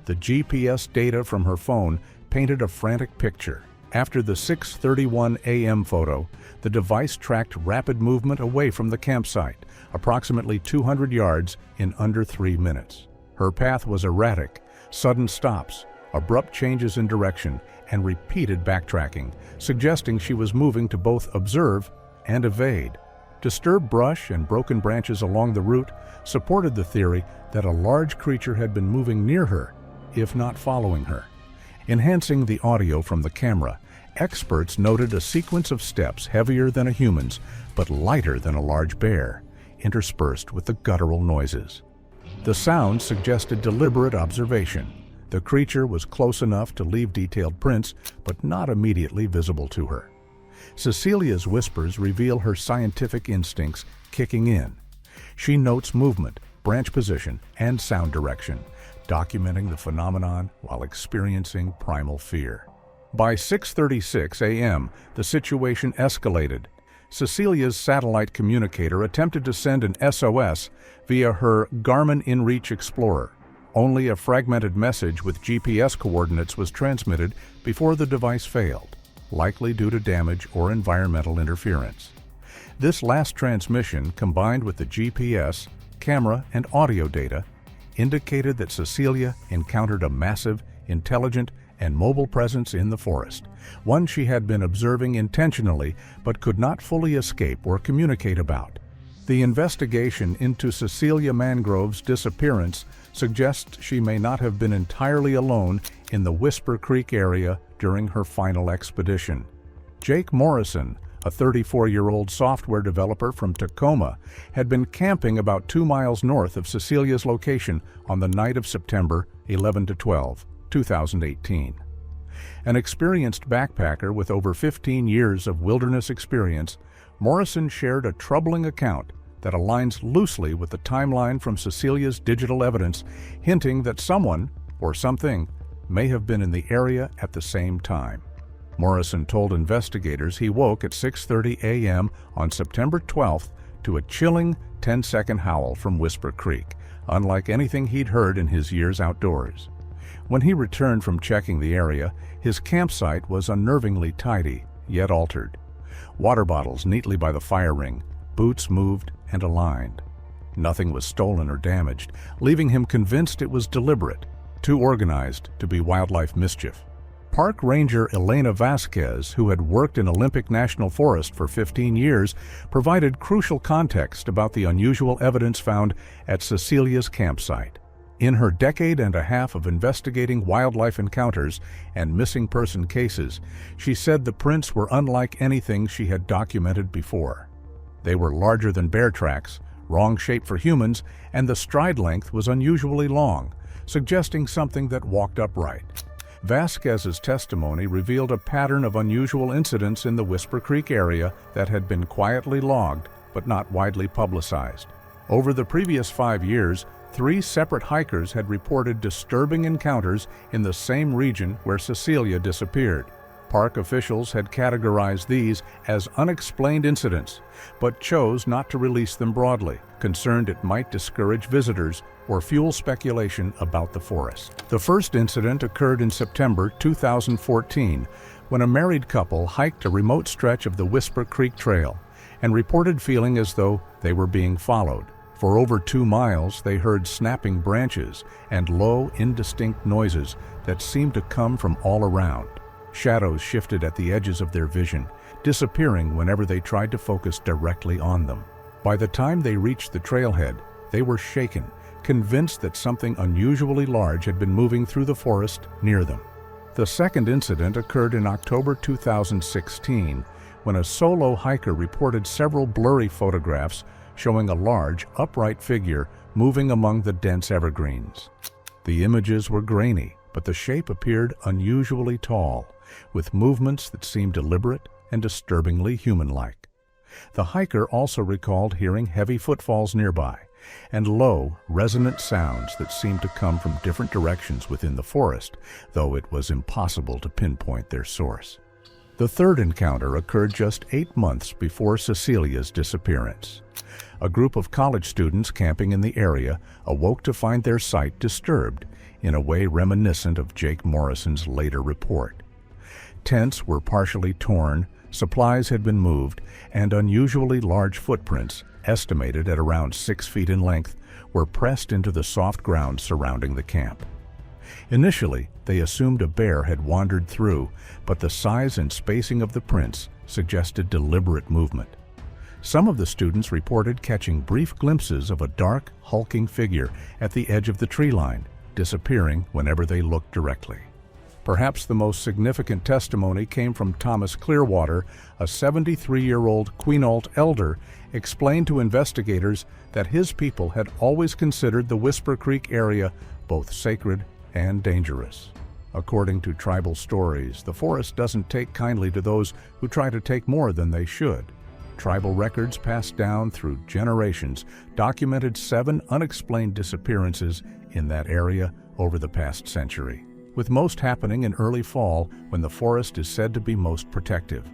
The GPS data from her phone painted a frantic picture. After the 6:31 a.m. photo, the device tracked rapid movement away from the campsite, approximately 200 yards in under 3 minutes. Her path was erratic, sudden stops, abrupt changes in direction, and repeated backtracking, suggesting she was moving to both observe and evade. Disturbed brush and broken branches along the route supported the theory that a large creature had been moving near her, if not following her. Enhancing the audio from the camera, experts noted a sequence of steps heavier than a human's, but lighter than a large bear, interspersed with the guttural noises. The sound suggested deliberate observation. The creature was close enough to leave detailed prints, but not immediately visible to her. Cecilia's whispers reveal her scientific instincts kicking in. She notes movement, branch position, and sound direction, documenting the phenomenon while experiencing primal fear. By 6:36 a.m., the situation escalated. Cecilia's satellite communicator attempted to send an SOS via her Garmin InReach Explorer. Only a fragmented message with GPS coordinates was transmitted before the device failed, likely due to damage or environmental interference. This last transmission, combined with the GPS, camera, and audio data, indicated that Cecilia encountered a massive, intelligent, and mobile presence in the forest, one she had been observing intentionally but could not fully escape or communicate about. The investigation into Cecilia Mangrove's disappearance suggests she may not have been entirely alone in the Whisper Creek area during her final expedition. Jake Morrison, a 34-year-old software developer from Tacoma, had been camping about 2 miles north of Cecilia's location on the night of September 11-12, 2018. An experienced backpacker with over 15 years of wilderness experience, Morrison shared a troubling account that aligns loosely with the timeline from Cecilia's digital evidence, hinting that someone, or something, may have been in the area at the same time. Morrison told investigators he woke at 6:30 a.m. on September 12th to a chilling 10-second howl from Whisper Creek, unlike anything he'd heard in his years outdoors. When he returned from checking the area, his campsite was unnervingly tidy, yet altered. Water bottles neatly by the fire ring, boots moved and aligned. Nothing was stolen or damaged, leaving him convinced it was deliberate, too organized to be wildlife mischief. Park Ranger Elena Vasquez, who had worked in Olympic National Forest for 15 years, provided crucial context about the unusual evidence found at Cecilia's campsite. In her decade and a half of investigating wildlife encounters and missing person cases, she said the prints were unlike anything she had documented before. They were larger than bear tracks, wrong shape for humans, and the stride length was unusually long, suggesting something that walked upright. Vasquez's testimony revealed a pattern of unusual incidents in the Whisper Creek area that had been quietly logged but not widely publicized. Over the previous 5 years, 3 separate hikers had reported disturbing encounters in the same region where Cecilia disappeared. Park officials had categorized these as unexplained incidents, but chose not to release them broadly, concerned it might discourage visitors or fuel speculation about the forest. The first incident occurred in September 2014, when a married couple hiked a remote stretch of the Whisper Creek Trail and reported feeling as though they were being followed. For over 2 miles, they heard snapping branches and low, indistinct noises that seemed to come from all around. Shadows shifted at the edges of their vision, disappearing whenever they tried to focus directly on them. By the time they reached the trailhead, they were shaken, convinced that something unusually large had been moving through the forest near them. The second incident occurred in October 2016, when a solo hiker reported several blurry photographs showing a large, upright figure moving among the dense evergreens. The images were grainy, but the shape appeared unusually tall, with movements that seemed deliberate and disturbingly human-like. The hiker also recalled hearing heavy footfalls nearby, and low, resonant sounds that seemed to come from different directions within the forest, though it was impossible to pinpoint their source. The third encounter occurred just 8 months before Cecilia's disappearance. A group of college students camping in the area awoke to find their site disturbed, in a way reminiscent of Jake Morrison's later report. Tents were partially torn, supplies had been moved, and unusually large footprints, estimated at around 6 feet in length, were pressed into the soft ground surrounding the camp. Initially, they assumed a bear had wandered through, but the size and spacing of the prints suggested deliberate movement. Some of the students reported catching brief glimpses of a dark, hulking figure at the edge of the tree line, disappearing whenever they looked directly. Perhaps the most significant testimony came from Thomas Clearwater, a 73-year-old Quinault elder, explained to investigators that his people had always considered the Whisper Creek area both sacred and dangerous. According to tribal stories, the forest doesn't take kindly to those who try to take more than they should. Tribal records passed down through generations documented 7 unexplained disappearances in that area over the past century, with most happening in early fall when the forest is said to be most protective.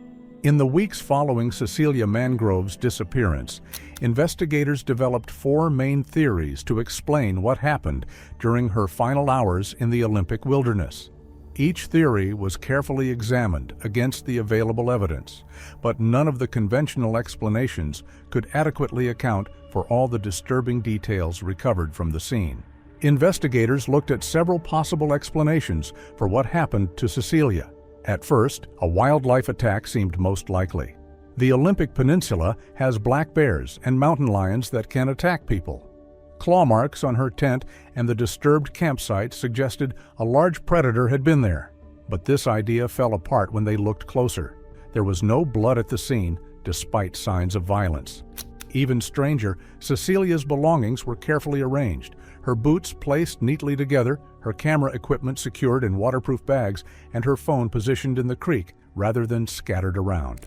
In the weeks following Cecilia Mangrove's disappearance, investigators developed 4 main theories to explain what happened during her final hours in the Olympic wilderness. Each theory was carefully examined against the available evidence, but none of the conventional explanations could adequately account for all the disturbing details recovered from the scene. Investigators looked at several possible explanations for what happened to Cecilia. At first, a wildlife attack seemed most likely. The Olympic Peninsula has black bears and mountain lions that can attack people. Claw marks on her tent and the disturbed campsite suggested a large predator had been there. But this idea fell apart when they looked closer. There was no blood at the scene, despite signs of violence. Even stranger, Cecilia's belongings were carefully arranged, her boots placed neatly together, her camera equipment secured in waterproof bags, and her phone positioned in the creek rather than scattered around.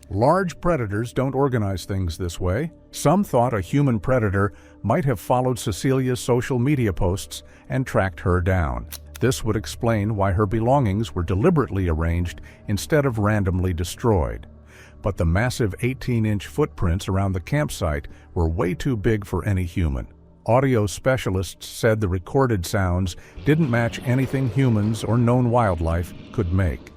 Large predators don't organize things this way. Some thought a human predator might have followed Cecilia's social media posts and tracked her down. This would explain why her belongings were deliberately arranged instead of randomly destroyed. But the massive 18-inch footprints around the campsite were way too big for any human. Audio specialists said the recorded sounds didn't match anything humans or known wildlife could make.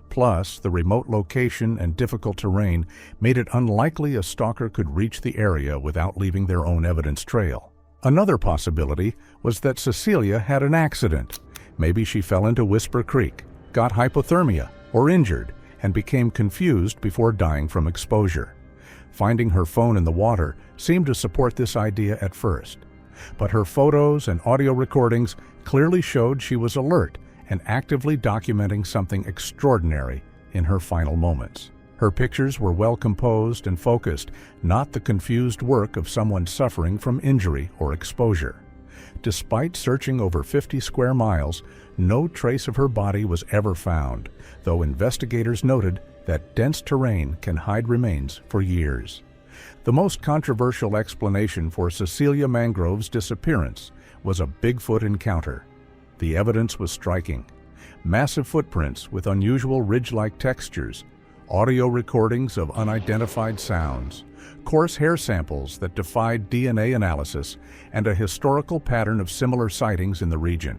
Plus, the remote location and difficult terrain made it unlikely a stalker could reach the area without leaving their own evidence trail. Another possibility was that Cecilia had an accident. Maybe she fell into Whisper Creek, got hypothermia, or injured, and became confused before dying from exposure. Finding her phone in the water seemed to support this idea at first. But her photos and audio recordings clearly showed she was alert and actively documenting something extraordinary in her final moments. Her pictures were well composed and focused, not the confused work of someone suffering from injury or exposure. Despite searching over 50 square miles, no trace of her body was ever found, though investigators noted that dense terrain can hide remains for years. The most controversial explanation for Cecilia Mangrove's disappearance was a Bigfoot encounter. The evidence was striking. Massive footprints with unusual ridge-like textures, audio recordings of unidentified sounds, coarse hair samples that defied DNA analysis, and a historical pattern of similar sightings in the region.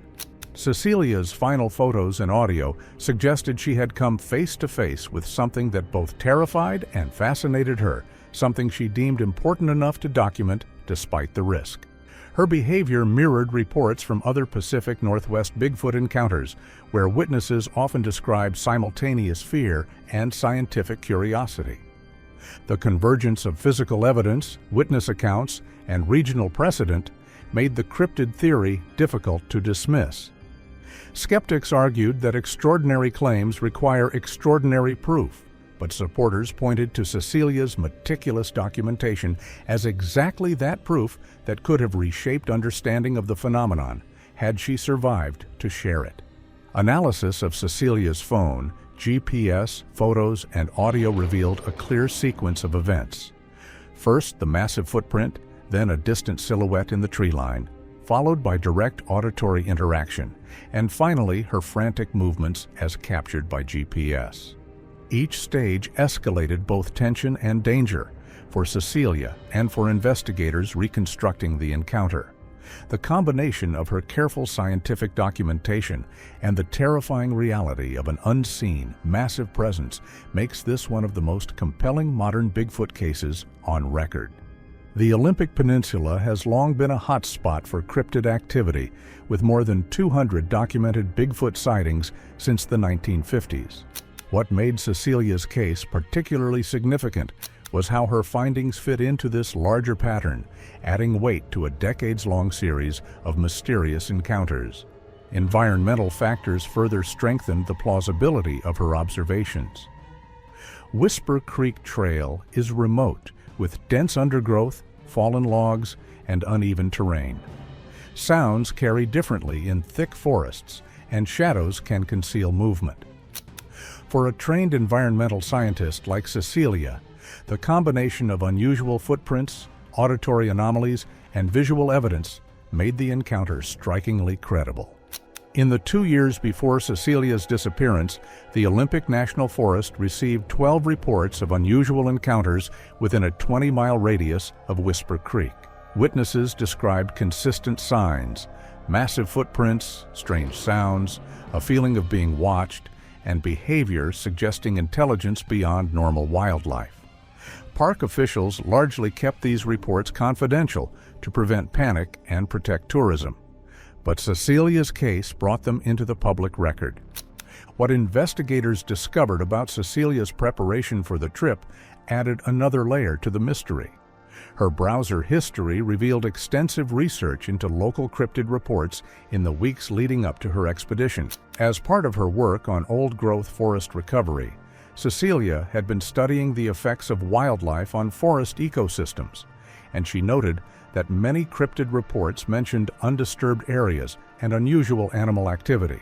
Cecilia's final photos and audio suggested she had come face-to-face with something that both terrified and fascinated her, something she deemed important enough to document despite the risk. Her behavior mirrored reports from other Pacific Northwest Bigfoot encounters, where witnesses often described simultaneous fear and scientific curiosity. The convergence of physical evidence, witness accounts, and regional precedent made the cryptid theory difficult to dismiss. Skeptics argued that extraordinary claims require extraordinary proof, but supporters pointed to Cecilia's meticulous documentation as exactly that proof that could have reshaped understanding of the phenomenon had she survived to share it. Analysis of Cecilia's phone, GPS, photos, and audio revealed a clear sequence of events. First, the massive footprint, then a distant silhouette in the tree line, followed by direct auditory interaction, and finally her frantic movements as captured by GPS. Each stage escalated both tension and danger for Cecilia and for investigators reconstructing the encounter. The combination of her careful scientific documentation and the terrifying reality of an unseen, massive presence makes this one of the most compelling modern Bigfoot cases on record. The Olympic Peninsula has long been a hotspot for cryptid activity, with more than 200 documented Bigfoot sightings since the 1950s. What made Cecilia's case particularly significant was how her findings fit into this larger pattern, adding weight to a decades-long series of mysterious encounters. Environmental factors further strengthened the plausibility of her observations. Whisper Creek Trail is remote, with dense undergrowth, fallen logs, and uneven terrain. Sounds carry differently in thick forests, and shadows can conceal movement. For a trained environmental scientist like Cecilia, the combination of unusual footprints, auditory anomalies, and visual evidence made the encounter strikingly credible. In the 2 years before Cecilia's disappearance, the Olympic National Forest received 12 reports of unusual encounters within a 20-mile radius of Whisper Creek. Witnesses described consistent signs, massive footprints, strange sounds, a feeling of being watched, and behavior suggesting intelligence beyond normal wildlife. Park officials largely kept these reports confidential to prevent panic and protect tourism. But Cecilia's case brought them into the public record. What investigators discovered about Cecilia's preparation for the trip added another layer to the mystery. Her browser history revealed extensive research into local cryptid reports in the weeks leading up to her expedition. As part of her work on old-growth forest recovery, Cecilia had been studying the effects of wildlife on forest ecosystems, and she noted that many cryptid reports mentioned undisturbed areas and unusual animal activity.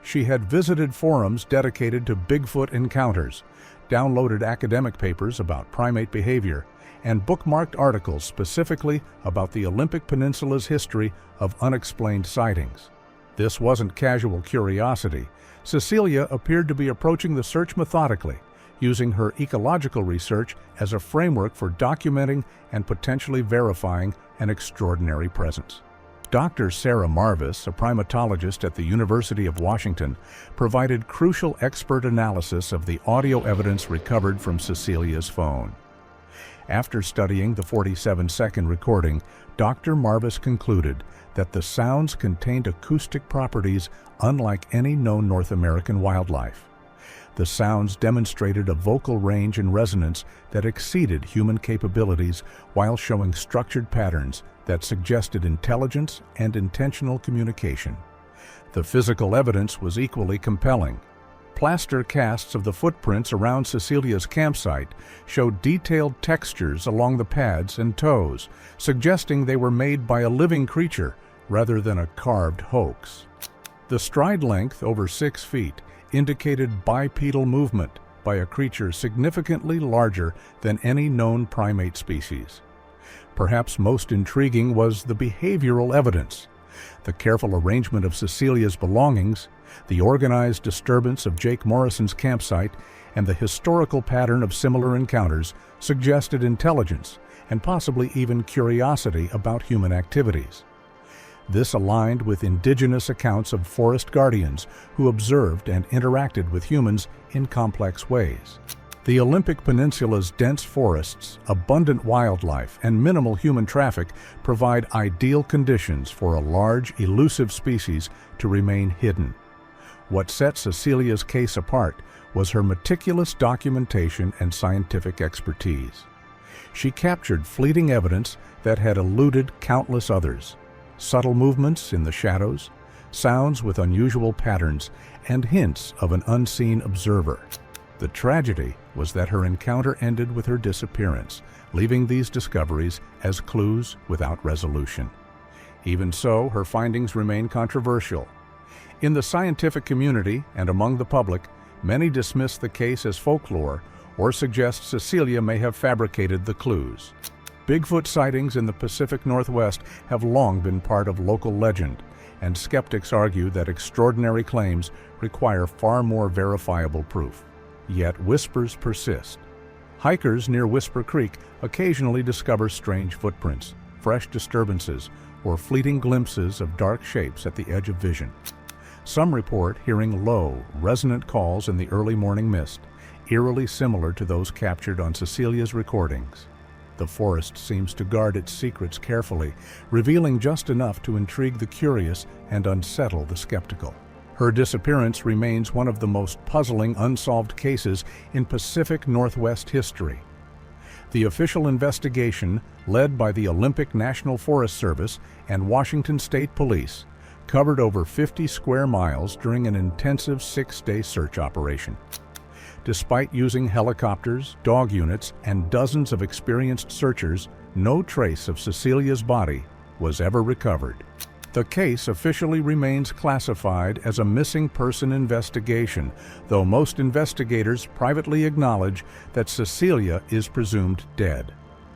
She had visited forums dedicated to Bigfoot Encounters, downloaded academic papers about primate behavior, and bookmarked articles specifically about the Olympic Peninsula's history of unexplained sightings. This wasn't casual curiosity. Cecilia appeared to be approaching the search methodically, using her ecological research as a framework for documenting and potentially verifying an extraordinary presence. Dr. Sarah Marvis, a primatologist at the University of Washington, provided crucial expert analysis of the audio evidence recovered from Cecilia's phone. After studying the 47-second recording, Dr. Marvis concluded that the sounds contained acoustic properties unlike any known North American wildlife. The sounds demonstrated a vocal range and resonance that exceeded human capabilities while showing structured patterns that suggested intelligence and intentional communication. The physical evidence was equally compelling. Plaster casts of the footprints around Cecilia's campsite showed detailed textures along the pads and toes, suggesting they were made by a living creature rather than a carved hoax. The stride length, over 6 feet, indicated bipedal movement by a creature significantly larger than any known primate species. Perhaps most intriguing was the behavioral evidence. The careful arrangement of Cecilia's belongings, the organized disturbance of Jake Morrison's campsite, and the historical pattern of similar encounters suggested intelligence and possibly even curiosity about human activities. This aligned with indigenous accounts of forest guardians who observed and interacted with humans in complex ways. The Olympic Peninsula's dense forests, abundant wildlife, and minimal human traffic provide ideal conditions for a large, elusive species to remain hidden. What set Cecilia's case apart was her meticulous documentation and scientific expertise. She captured fleeting evidence that had eluded countless others. Subtle movements in the shadows, sounds with unusual patterns, and hints of an unseen observer. The tragedy was that her encounter ended with her disappearance, leaving these discoveries as clues without resolution. Even so, her findings remain controversial. In the scientific community and among the public, many dismiss the case as folklore or suggest Cecilia may have fabricated the clues. Bigfoot sightings in the Pacific Northwest have long been part of local legend, and skeptics argue that extraordinary claims require far more verifiable proof. Yet whispers persist. Hikers near Whisper Creek occasionally discover strange footprints, fresh disturbances, or fleeting glimpses of dark shapes at the edge of vision. Some report hearing low, resonant calls in the early morning mist, eerily similar to those captured on Cecilia's recordings. The forest seems to guard its secrets carefully, revealing just enough to intrigue the curious and unsettle the skeptical. Her disappearance remains one of the most puzzling unsolved cases in Pacific Northwest history. The official investigation, led by the Olympic National Forest Service and Washington State Police, covered over 50 square miles during an intensive 6-day search operation. Despite using helicopters, dog units, and dozens of experienced searchers, no trace of Cecilia's body was ever recovered. The case officially remains classified as a missing person investigation, though most investigators privately acknowledge that Cecilia is presumed dead.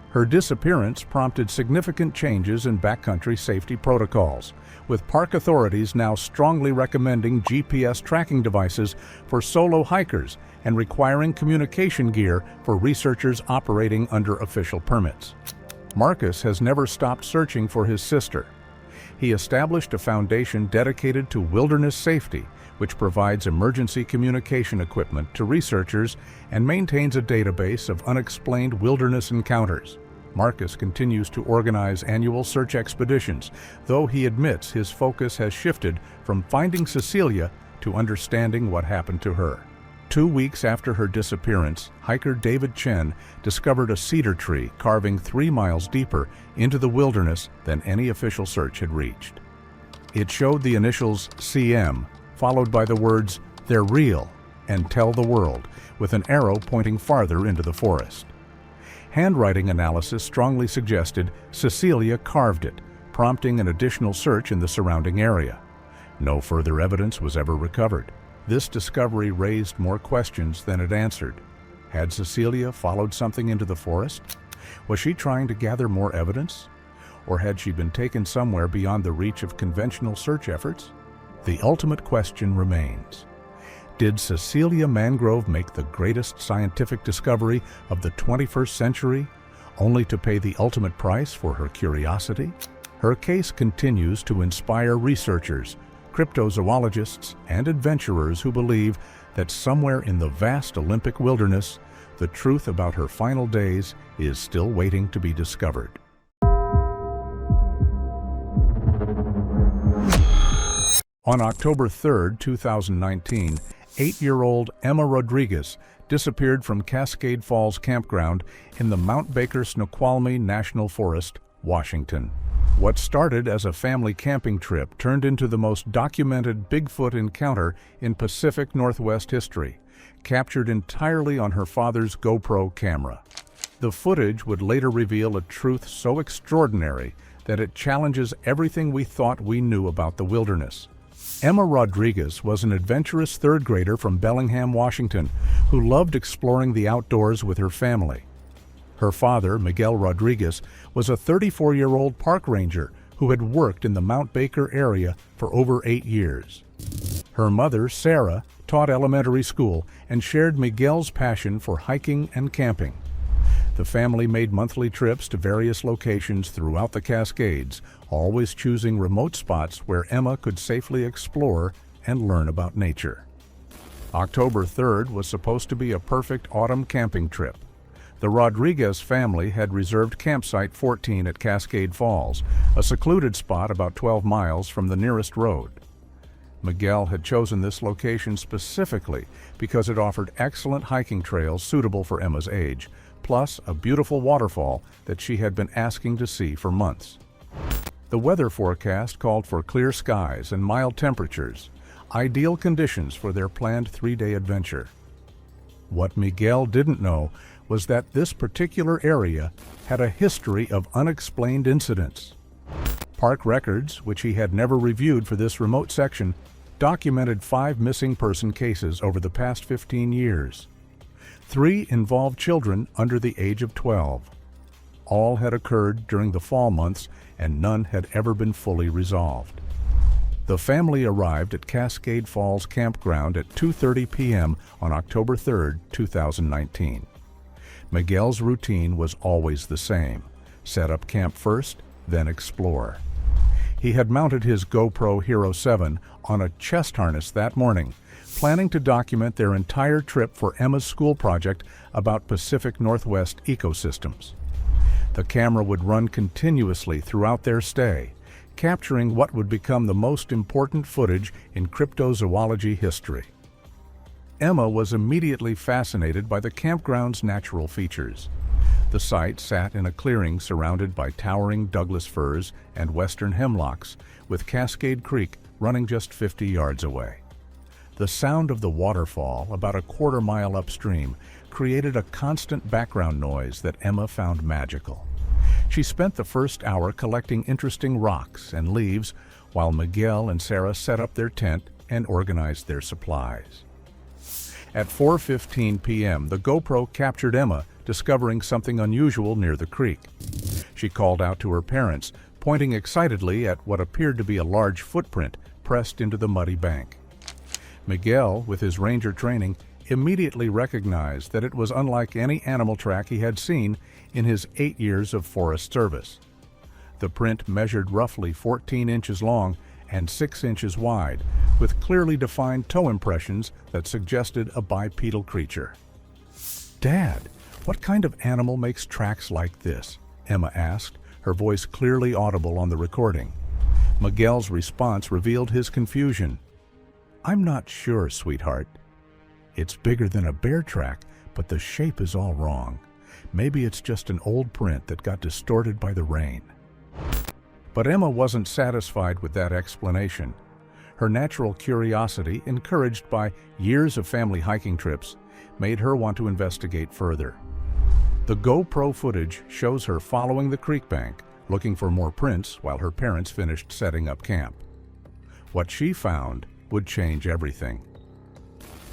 Her disappearance prompted significant changes in backcountry safety protocols, with park authorities now strongly recommending GPS tracking devices for solo hikers and requiring communication gear for researchers operating under official permits. Marcus has never stopped searching for his sister. He established a foundation dedicated to wilderness safety, which provides emergency communication equipment to researchers and maintains a database of unexplained wilderness encounters. Marcus continues to organize annual search expeditions, though he admits his focus has shifted from finding Cecilia to understanding what happened to her. 2 weeks after her disappearance, hiker David Chen discovered a cedar tree carving 3 miles deeper into the wilderness than any official search had reached. It showed the initials CM, followed by the words, "They're real," and "Tell the world," with an arrow pointing farther into the forest. Handwriting analysis strongly suggested Cecilia carved it, prompting an additional search in the surrounding area. No further evidence was ever recovered. This discovery raised more questions than it answered. Had Cecilia followed something into the forest? Was she trying to gather more evidence? Or had she been taken somewhere beyond the reach of conventional search efforts? The ultimate question remains. Did Cecilia Mangrove make the greatest scientific discovery of the 21st century, only to pay the ultimate price for her curiosity? Her case continues to inspire researchers, cryptozoologists, and adventurers who believe that somewhere in the vast Olympic wilderness, the truth about her final days is still waiting to be discovered. On October 3, 2019, 8-year-old Emma Rodriguez disappeared from Cascade Falls Campground in the Mount Baker Snoqualmie National Forest, Washington. What started as a family camping trip turned into the most documented Bigfoot encounter in Pacific Northwest history, captured entirely on her father's GoPro camera. The footage would later reveal a truth so extraordinary that it challenges everything we thought we knew about the wilderness. Emma Rodriguez was an adventurous third grader from Bellingham, Washington, who loved exploring the outdoors with her family. Her father, Miguel Rodriguez, was a 34-year-old park ranger who had worked in the Mount Baker area for over 8 years. Her mother, Sarah, taught elementary school and shared Miguel's passion for hiking and camping. The family made monthly trips to various locations throughout the Cascades, always choosing remote spots where Emma could safely explore and learn about nature. October 3rd was supposed to be a perfect autumn camping trip. The Rodriguez family had reserved campsite 14 at Cascade Falls, a secluded spot about 12 miles from the nearest road. Miguel had chosen this location specifically because it offered excellent hiking trails suitable for Emma's age, plus a beautiful waterfall that she had been asking to see for months. The weather forecast called for clear skies and mild temperatures, ideal conditions for their planned 3-day adventure. What Miguel didn't know was that this particular area had a history of unexplained incidents. Park records, which he had never reviewed for this remote section, documented 5 missing person cases over the past 15 years. 3 involved children under the age of 12. All had occurred during the fall months, and none had ever been fully resolved. The family arrived at Cascade Falls Campground at 2:30 p.m. on October 3, 2019. Miguel's routine was always the same: set up camp first, then explore. He had mounted his GoPro Hero 7 on a chest harness that morning, planning to document their entire trip for Emma's school project about Pacific Northwest ecosystems. The camera would run continuously throughout their stay, capturing what would become the most important footage in cryptozoology history. Emma was immediately fascinated by the campground's natural features. The site sat in a clearing surrounded by towering Douglas firs and western hemlocks, with Cascade Creek running just 50 yards away. The sound of the waterfall, about a quarter-mile upstream, created a constant background noise that Emma found magical. She spent the first hour collecting interesting rocks and leaves, while Miguel and Sarah set up their tent and organized their supplies. At 4:15 p.m., the GoPro captured Emma discovering something unusual near the creek. She called out to her parents, pointing excitedly at what appeared to be a large footprint pressed into the muddy bank. Miguel, with his ranger training, immediately recognized that it was unlike any animal track he had seen in his 8 years of forest service. The print measured roughly 14 inches long and 6 inches wide, with clearly defined toe impressions that suggested a bipedal creature. "Dad, what kind of animal makes tracks like this?" Emma asked, her voice clearly audible on the recording. Miguel's response revealed his confusion. "I'm not sure, sweetheart. It's bigger than a bear track, but the shape is all wrong. Maybe it's just an old print that got distorted by the rain." But Emma wasn't satisfied with that explanation. Her natural curiosity, encouraged by years of family hiking trips, made her want to investigate further. The GoPro footage shows her following the creek bank, looking for more prints while her parents finished setting up camp. What she found would change everything.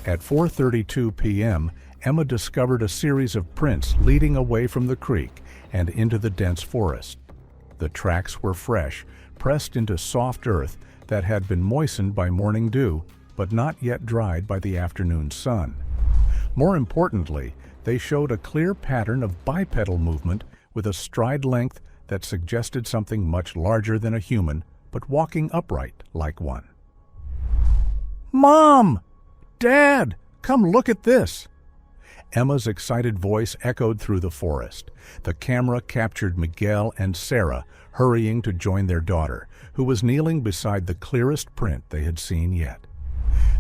At 4:32 p.m., Emma discovered a series of prints leading away from the creek and into the dense forest. The tracks were fresh, pressed into soft earth that had been moistened by morning dew, but not yet dried by the afternoon sun. More importantly, they showed a clear pattern of bipedal movement with a stride length that suggested something much larger than a human, but walking upright like one. "Mom! Dad! Come look at this!" Emma's excited voice echoed through the forest. The camera captured Miguel and Sarah hurrying to join their daughter, who was kneeling beside the clearest print they had seen yet.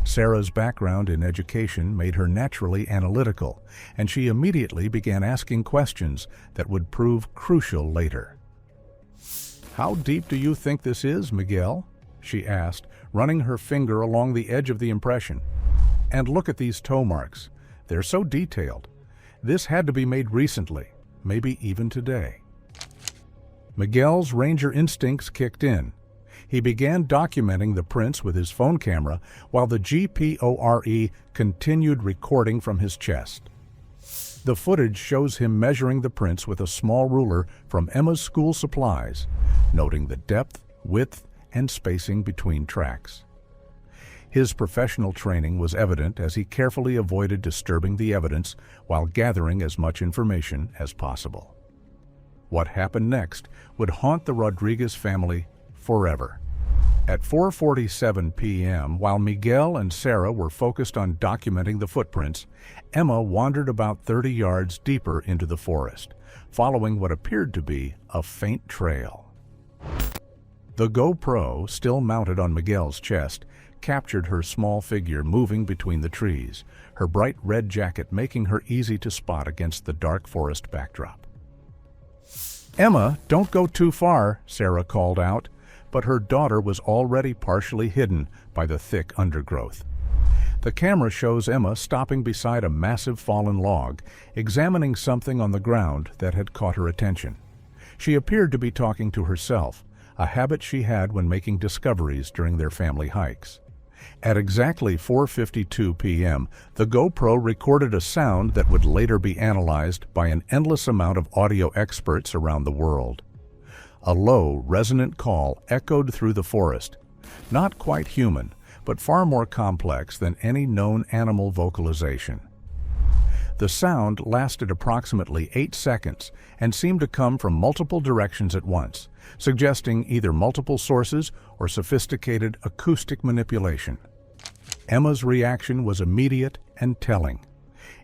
Sarah's background in education made her naturally analytical, and she immediately began asking questions that would prove crucial later. "How deep do you think this is, Miguel?" she asked, running her finger along the edge of the impression. "And look at these toe marks. They're so detailed. This had to be made recently, maybe even today." Miguel's ranger instincts kicked in. He began documenting the prints with his phone camera while the GPORE continued recording from his chest. The footage shows him measuring the prints with a small ruler from Emma's school supplies, noting the depth, width, and spacing between tracks. His professional training was evident as he carefully avoided disturbing the evidence while gathering as much information as possible. What happened next would haunt the Rodriguez family forever. At 4:47 p.m., while Miguel and Sarah were focused on documenting the footprints, Emma wandered about 30 yards deeper into the forest, following what appeared to be a faint trail. The GoPro, still mounted on Miguel's chest, captured her small figure moving between the trees, her bright red jacket making her easy to spot against the dark forest backdrop. "Emma, don't go too far," Sarah called out, but her daughter was already partially hidden by the thick undergrowth. The camera shows Emma stopping beside a massive fallen log, examining something on the ground that had caught her attention. She appeared to be talking to herself, a habit she had when making discoveries during their family hikes. At exactly 4:52 p.m., the GoPro recorded a sound that would later be analyzed by an endless amount of audio experts around the world. A low, resonant call echoed through the forest, not quite human, but far more complex than any known animal vocalization. The sound lasted approximately 8 seconds and seemed to come from multiple directions at once, suggesting either multiple sources or sophisticated acoustic manipulation. Emma's reaction was immediate and telling.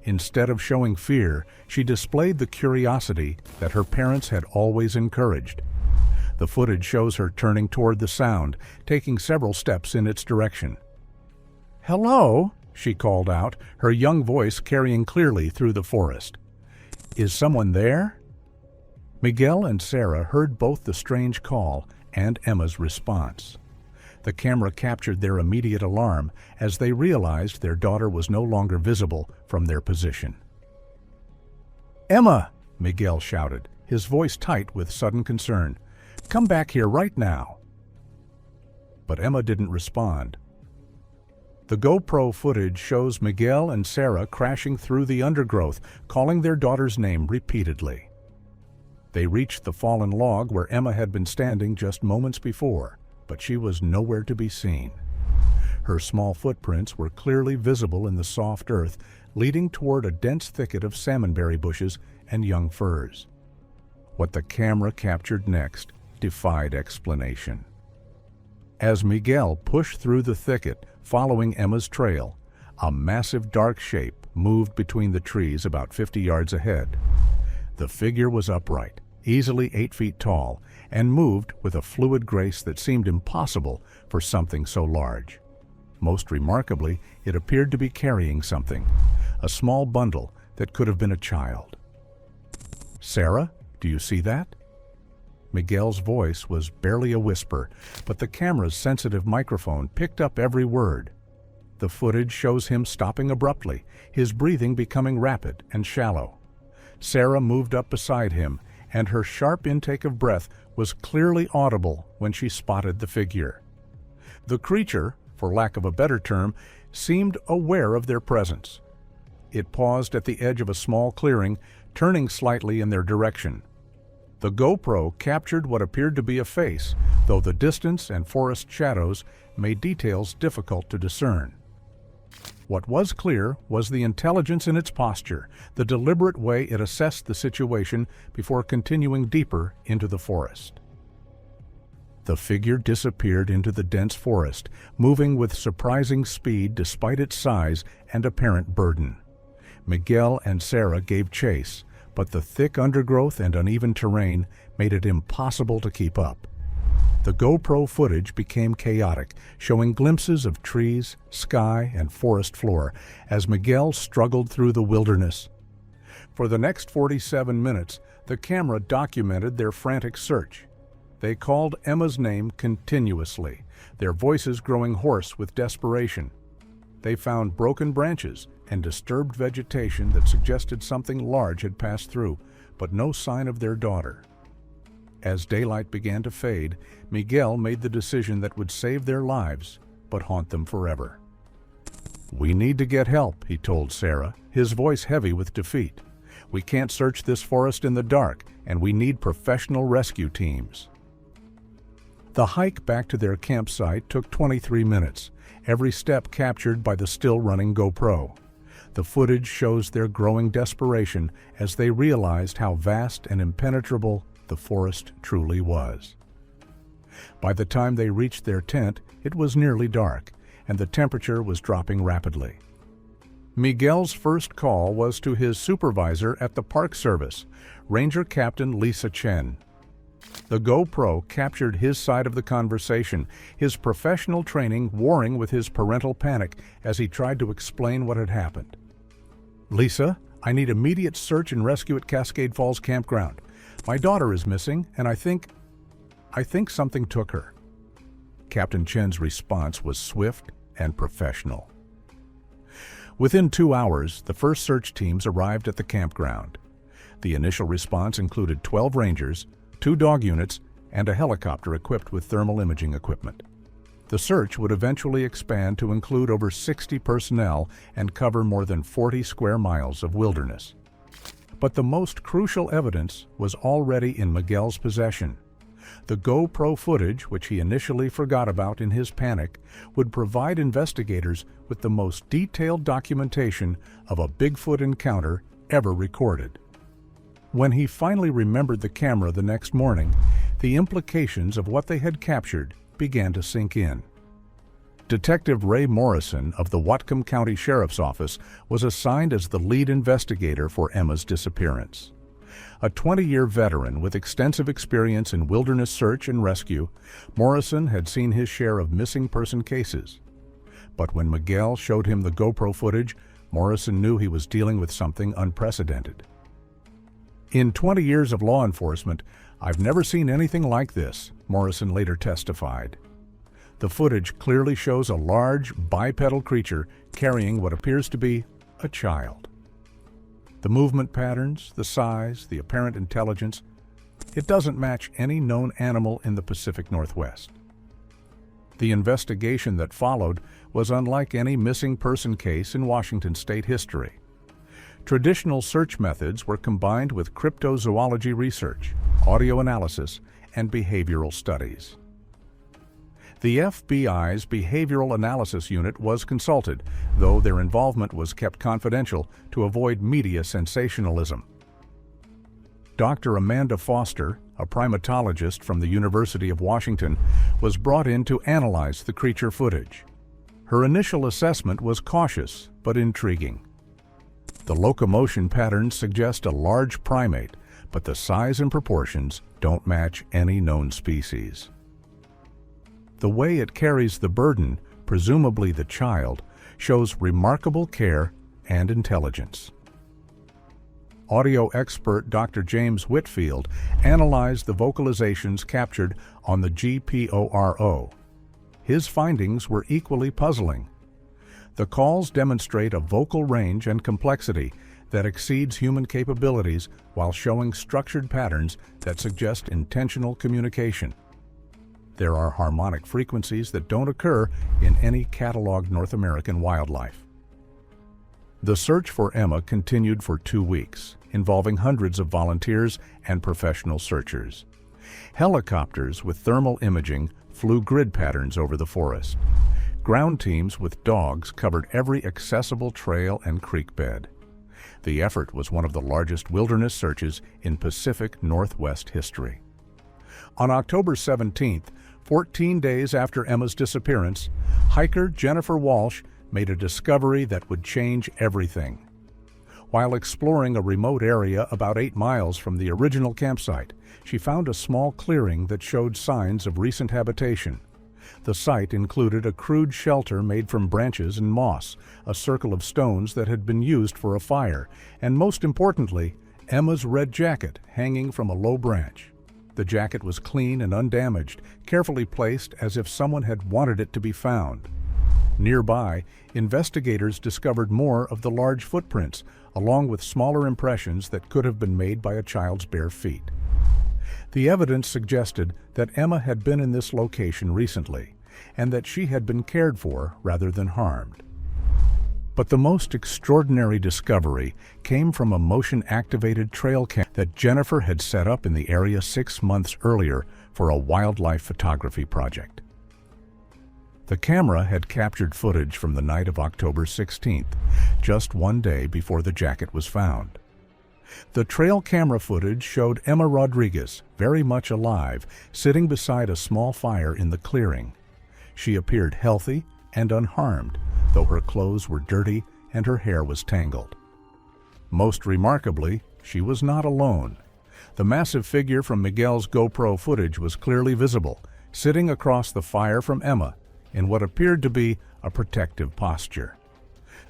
Instead of showing fear, she displayed the curiosity that her parents had always encouraged. The footage shows her turning toward the sound, taking several steps in its direction. "Hello," she called out, her young voice carrying clearly through the forest. Is someone there? Miguel and Sarah heard both the strange call and Emma's response. The camera captured their immediate alarm as they realized their daughter was no longer visible from their position. "Emma!" Miguel shouted, his voice tight with sudden concern. "Come back here right now." But Emma didn't respond. The GoPro footage shows Miguel and Sarah crashing through the undergrowth, calling their daughter's name repeatedly. They reached the fallen log where Emma had been standing just moments before, but she was nowhere to be seen. Her small footprints were clearly visible in the soft earth, leading toward a dense thicket of salmonberry bushes and young firs. What the camera captured next defied explanation. As Miguel pushed through the thicket, following Emma's trail, a massive dark shape moved between the trees about 50 yards ahead. The figure was upright, easily 8 feet tall, and moved with a fluid grace that seemed impossible for something so large. Most remarkably, it appeared to be carrying something, a small bundle that could have been a child. "Sarah, do you see that?" Miguel's voice was barely a whisper, but the camera's sensitive microphone picked up every word. The footage shows him stopping abruptly, his breathing becoming rapid and shallow. Sarah moved up beside him, and her sharp intake of breath was clearly audible when she spotted the figure. The creature, for lack of a better term, seemed aware of their presence. It paused at the edge of a small clearing, turning slightly in their direction. The GoPro captured what appeared to be a face, though the distance and forest shadows made details difficult to discern. What was clear was the intelligence in its posture, the deliberate way it assessed the situation before continuing deeper into the forest. The figure disappeared into the dense forest, moving with surprising speed despite its size and apparent burden. Miguel and Sarah gave chase, but the thick undergrowth and uneven terrain made it impossible to keep up. The GoPro footage became chaotic, showing glimpses of trees, sky, and forest floor as Miguel struggled through the wilderness. For the next 47 minutes, the camera documented their frantic search. They called Emma's name continuously, their voices growing hoarse with desperation. They found broken branches and disturbed vegetation that suggested something large had passed through, but no sign of their daughter. As daylight began to fade, Miguel made the decision that would save their lives, but haunt them forever. "We need to get help," he told Sarah, his voice heavy with defeat. "We can't search this forest in the dark, and we need professional rescue teams." The hike back to their campsite took 23 minutes, every step captured by the still-running GoPro. The footage shows their growing desperation as they realized how vast and impenetrable the forest truly was. By the time they reached their tent, it was nearly dark, and the temperature was dropping rapidly. Miguel's first call was to his supervisor at the Park Service, Ranger Captain Lisa Chen. The GoPro captured his side of the conversation, his professional training warring with his parental panic as he tried to explain what had happened. "Lisa, I need immediate search and rescue at Cascade Falls Campground. My daughter is missing, and I think something took her." Captain Chen's response was swift and professional. Within 2 hours, the first search teams arrived at the campground. The initial response included 12 rangers, 2 dog units, and a helicopter equipped with thermal imaging equipment. The search would eventually expand to include over 60 personnel and cover more than 40 square miles of wilderness. But the most crucial evidence was already in Miguel's possession. The GoPro footage, which he initially forgot about in his panic, would provide investigators with the most detailed documentation of a Bigfoot encounter ever recorded. When he finally remembered the camera the next morning, the implications of what they had captured began to sink in. Detective Ray Morrison of the Whatcom County Sheriff's Office was assigned as the lead investigator for Emma's disappearance. A 20-year veteran with extensive experience in wilderness search and rescue, Morrison had seen his share of missing person cases. But when Miguel showed him the GoPro footage, Morrison knew he was dealing with something unprecedented. "In 20 years of law enforcement, I've never seen anything like this," Morrison later testified. The footage clearly shows a large, bipedal creature carrying what appears to be a child. The movement patterns, the size, the apparent intelligence, it doesn't match any known animal in the Pacific Northwest. The investigation that followed was unlike any missing person case in Washington state history. Traditional search methods were combined with cryptozoology research, audio analysis, and behavioral studies. The FBI's Behavioral Analysis Unit was consulted, though their involvement was kept confidential to avoid media sensationalism. Dr. Amanda Foster, a primatologist from the University of Washington, was brought in to analyze the creature footage. Her initial assessment was cautious but intriguing. The locomotion patterns suggest a large primate, but the size and proportions don't match any known species. The way it carries the burden, presumably the child, shows remarkable care and intelligence. Audio expert Dr. James Whitfield analyzed the vocalizations captured on the GPORO. His findings were equally puzzling. The calls demonstrate a vocal range and complexity that exceeds human capabilities while showing structured patterns that suggest intentional communication. There are harmonic frequencies that don't occur in any cataloged North American wildlife. The search for Emma continued for 2 weeks, involving hundreds of volunteers and professional searchers. Helicopters with thermal imaging flew grid patterns over the forest. Ground teams with dogs covered every accessible trail and creek bed. The effort was one of the largest wilderness searches in Pacific Northwest history. On October 17th, 14 days after Emma's disappearance, hiker Jennifer Walsh made a discovery that would change everything. While exploring a remote area about 8 miles from the original campsite, she found a small clearing that showed signs of recent habitation. The site included a crude shelter made from branches and moss, a circle of stones that had been used for a fire, and most importantly, Emma's red jacket hanging from a low branch. The jacket was clean and undamaged, carefully placed as if someone had wanted it to be found. Nearby, investigators discovered more of the large footprints, along with smaller impressions that could have been made by a child's bare feet. The evidence suggested that Emma had been in this location recently, and that she had been cared for rather than harmed. But the most extraordinary discovery came from a motion-activated trail cam that Jennifer had set up in the area 6 months earlier for a wildlife photography project. The camera had captured footage from the night of October 16th, just 1 day before the jacket was found. The trail camera footage showed Emma Rodriguez, very much alive, sitting beside a small fire in the clearing. She appeared healthy and unharmed, though her clothes were dirty and her hair was tangled. Most remarkably, she was not alone. The massive figure from Miguel's GoPro footage was clearly visible, sitting across the fire from Emma in what appeared to be a protective posture.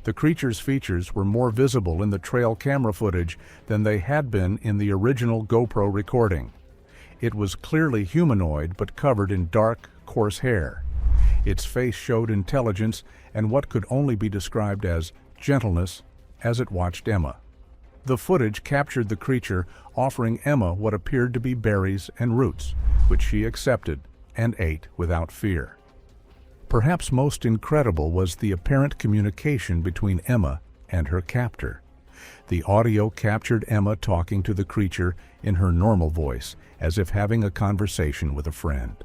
The creature's features were more visible in the trail camera footage than they had been in the original GoPro recording. It was clearly humanoid but covered in dark, coarse hair. Its face showed intelligence and what could only be described as gentleness as it watched Emma. The footage captured the creature offering Emma what appeared to be berries and roots, which she accepted and ate without fear. Perhaps most incredible was the apparent communication between Emma and her captor. The audio captured Emma talking to the creature in her normal voice, as if having a conversation with a friend.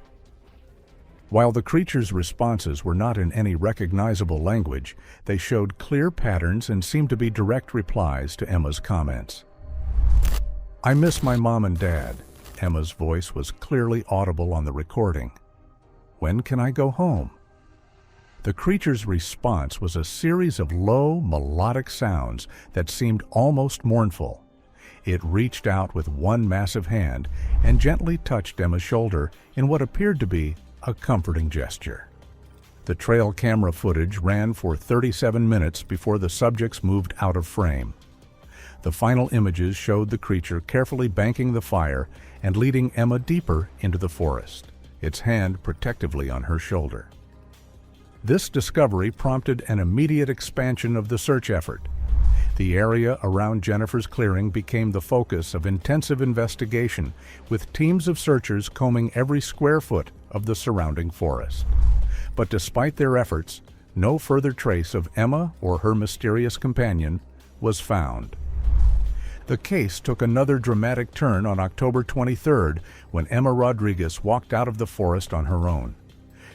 While the creature's responses were not in any recognizable language, they showed clear patterns and seemed to be direct replies to Emma's comments. "I miss my mom and dad." Emma's voice was clearly audible on the recording. "When can I go home?" The creature's response was a series of low, melodic sounds that seemed almost mournful. It reached out with one massive hand and gently touched Emma's shoulder in what appeared to be a comforting gesture. The trail camera footage ran for 37 minutes before the subjects moved out of frame. The final images showed the creature carefully banking the fire and leading Emma deeper into the forest, its hand protectively on her shoulder. This discovery prompted an immediate expansion of the search effort. The area around Jennifer's clearing became the focus of intensive investigation, with teams of searchers combing every square foot of the surrounding forest. But despite their efforts, no further trace of Emma or her mysterious companion was found. The case took another dramatic turn on October 23rd when Emma Rodriguez walked out of the forest on her own.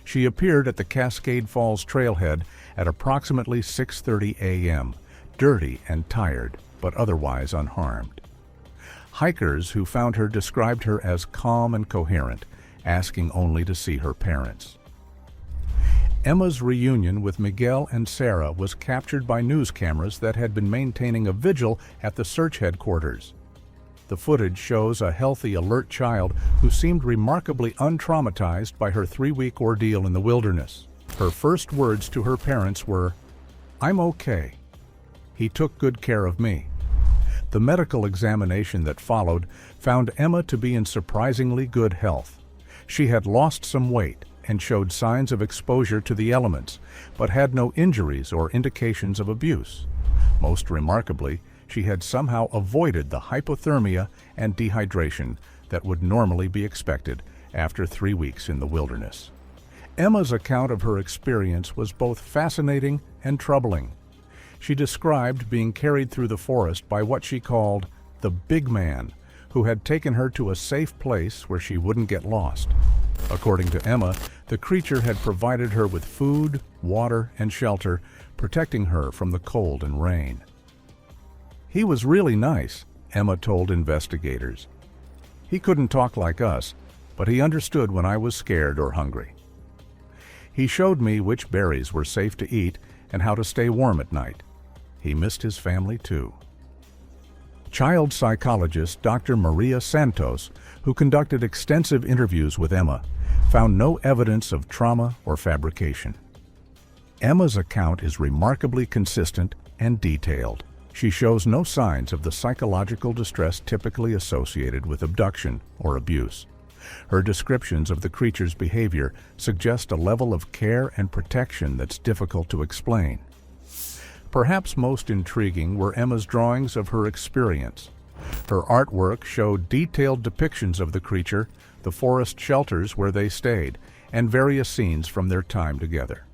She appeared at the Cascade Falls trailhead at approximately 6:30 a.m., dirty and tired, but otherwise unharmed. Hikers who found her described her as calm and coherent, asking only to see her parents. Emma's reunion with Miguel and Sarah was captured by news cameras that had been maintaining a vigil at the search headquarters. The footage shows a healthy, alert child who seemed remarkably untraumatized by her 3-week ordeal in the wilderness. Her first words to her parents were, "I'm okay. He took good care of me." The medical examination that followed found Emma to be in surprisingly good health. She had lost some weight and showed signs of exposure to the elements, but had no injuries or indications of abuse. Most remarkably, she had somehow avoided the hypothermia and dehydration that would normally be expected after 3 weeks in the wilderness. Emma's account of her experience was both fascinating and troubling. She described being carried through the forest by what she called the big man, who had taken her to a safe place where she wouldn't get lost. According to Emma, the creature had provided her with food, water, and shelter, protecting her from the cold and rain. "He was really nice," Emma told investigators. "He couldn't talk like us, but he understood when I was scared or hungry. He showed me which berries were safe to eat and how to stay warm at night. He missed his family too." Child psychologist Dr. Maria Santos, who conducted extensive interviews with Emma, found no evidence of trauma or fabrication. Emma's account is remarkably consistent and detailed. She shows no signs of the psychological distress typically associated with abduction or abuse. Her descriptions of the creature's behavior suggest a level of care and protection that's difficult to explain. Perhaps most intriguing were Emma's drawings of her experience. Her artwork showed detailed depictions of the creature, the forest shelters where they stayed, and various scenes from their time together.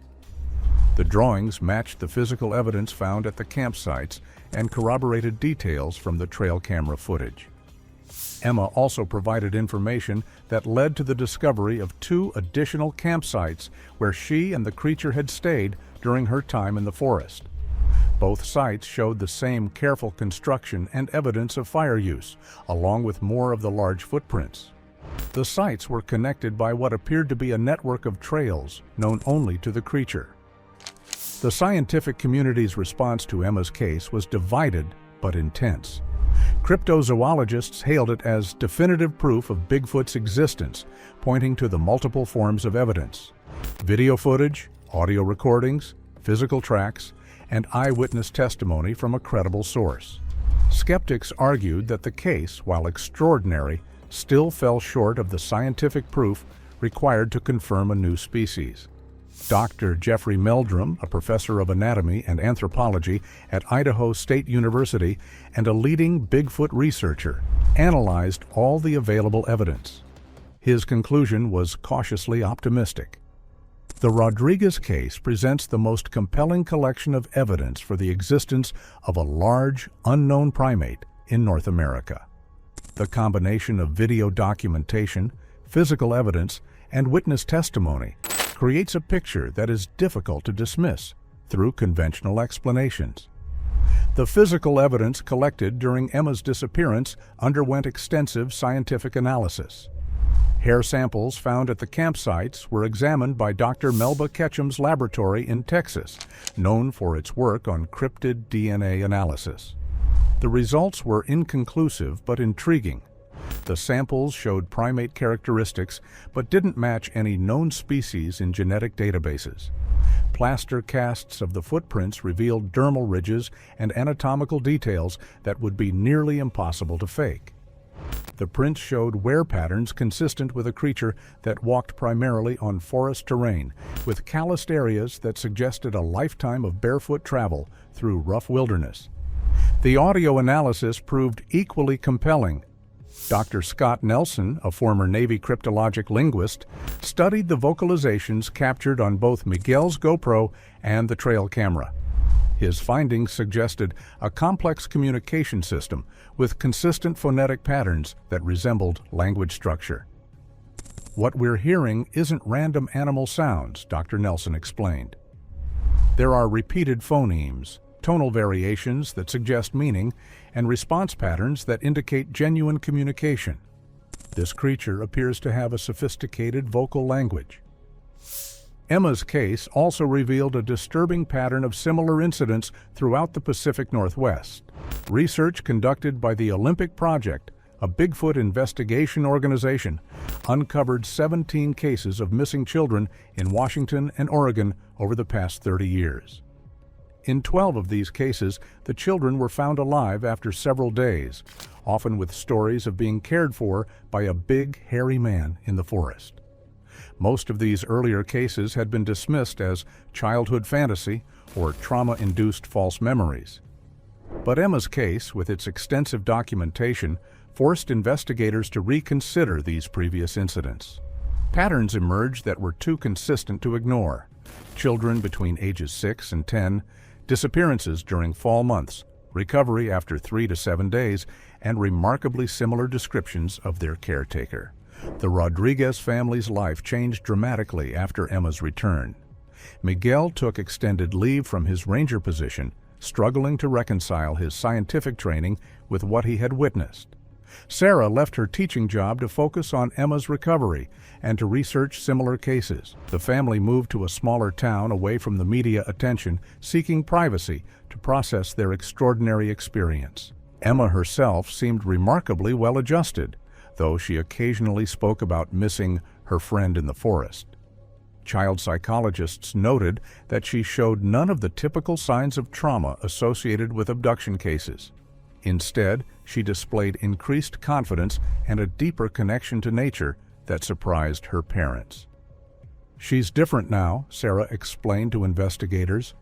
The drawings matched the physical evidence found at the campsites and corroborated details from the trail camera footage. Emma also provided information that led to the discovery of 2 additional campsites where she and the creature had stayed during her time in the forest. Both sites showed the same careful construction and evidence of fire use, along with more of the large footprints. The sites were connected by what appeared to be a network of trails known only to the creature. The scientific community's response to Emma's case was divided but intense. Cryptozoologists hailed it as definitive proof of Bigfoot's existence, pointing to the multiple forms of evidence: video footage, audio recordings, physical tracks, and eyewitness testimony from a credible source. Skeptics argued that the case, while extraordinary, still fell short of the scientific proof required to confirm a new species. Dr. Jeffrey Meldrum, a professor of anatomy and anthropology at Idaho State University and a leading Bigfoot researcher, analyzed all the available evidence. His conclusion was cautiously optimistic. The Rodriguez case presents the most compelling collection of evidence for the existence of a large, unknown primate in North America. The combination of video documentation, physical evidence, and witness testimony creates a picture that is difficult to dismiss through conventional explanations. The physical evidence collected during Emma's disappearance underwent extensive scientific analysis. Hair samples found at the campsites were examined by Dr. Melba Ketchum's laboratory in Texas, known for its work on cryptid DNA analysis. The results were inconclusive but intriguing. The samples showed primate characteristics but didn't match any known species in genetic databases. Plaster casts of the footprints revealed dermal ridges and anatomical details that would be nearly impossible to fake. The prints showed wear patterns consistent with a creature that walked primarily on forest terrain, with calloused areas that suggested a lifetime of barefoot travel through rough wilderness. The audio analysis proved equally compelling. Dr. Scott Nelson, a former Navy cryptologic linguist, studied the vocalizations captured on both Miguel's GoPro and the trail camera. His findings suggested a complex communication system with consistent phonetic patterns that resembled language structure. What we're hearing isn't random animal sounds, Dr. Nelson explained. There are repeated phonemes, tonal variations that suggest meaning, and response patterns that indicate genuine communication. This creature appears to have a sophisticated vocal language. Emma's case also revealed a disturbing pattern of similar incidents throughout the Pacific Northwest. Research conducted by the Olympic Project, a Bigfoot investigation organization, uncovered 17 cases of missing children in Washington and Oregon over the past 30 years. In 12 of these cases, the children were found alive after several days, often with stories of being cared for by a big, hairy man in the forest. Most of these earlier cases had been dismissed as childhood fantasy or trauma-induced false memories. But Emma's case, with its extensive documentation, forced investigators to reconsider these previous incidents. Patterns emerged that were too consistent to ignore. Children between ages 6 and 10, disappearances during fall months, recovery after 3 to 7 days, and remarkably similar descriptions of their caretaker. The Rodriguez family's life changed dramatically after Emma's return. Miguel took extended leave from his ranger position, struggling to reconcile his scientific training with what he had witnessed. Sarah left her teaching job to focus on Emma's recovery and to research similar cases. The family moved to a smaller town away from the media attention, seeking privacy to process their extraordinary experience. Emma herself seemed remarkably well adjusted, though she occasionally spoke about missing her friend in the forest. Child psychologists noted that she showed none of the typical signs of trauma associated with abduction cases. Instead, she displayed increased confidence and a deeper connection to nature that surprised her parents. "She's different now," Sarah explained to investigators.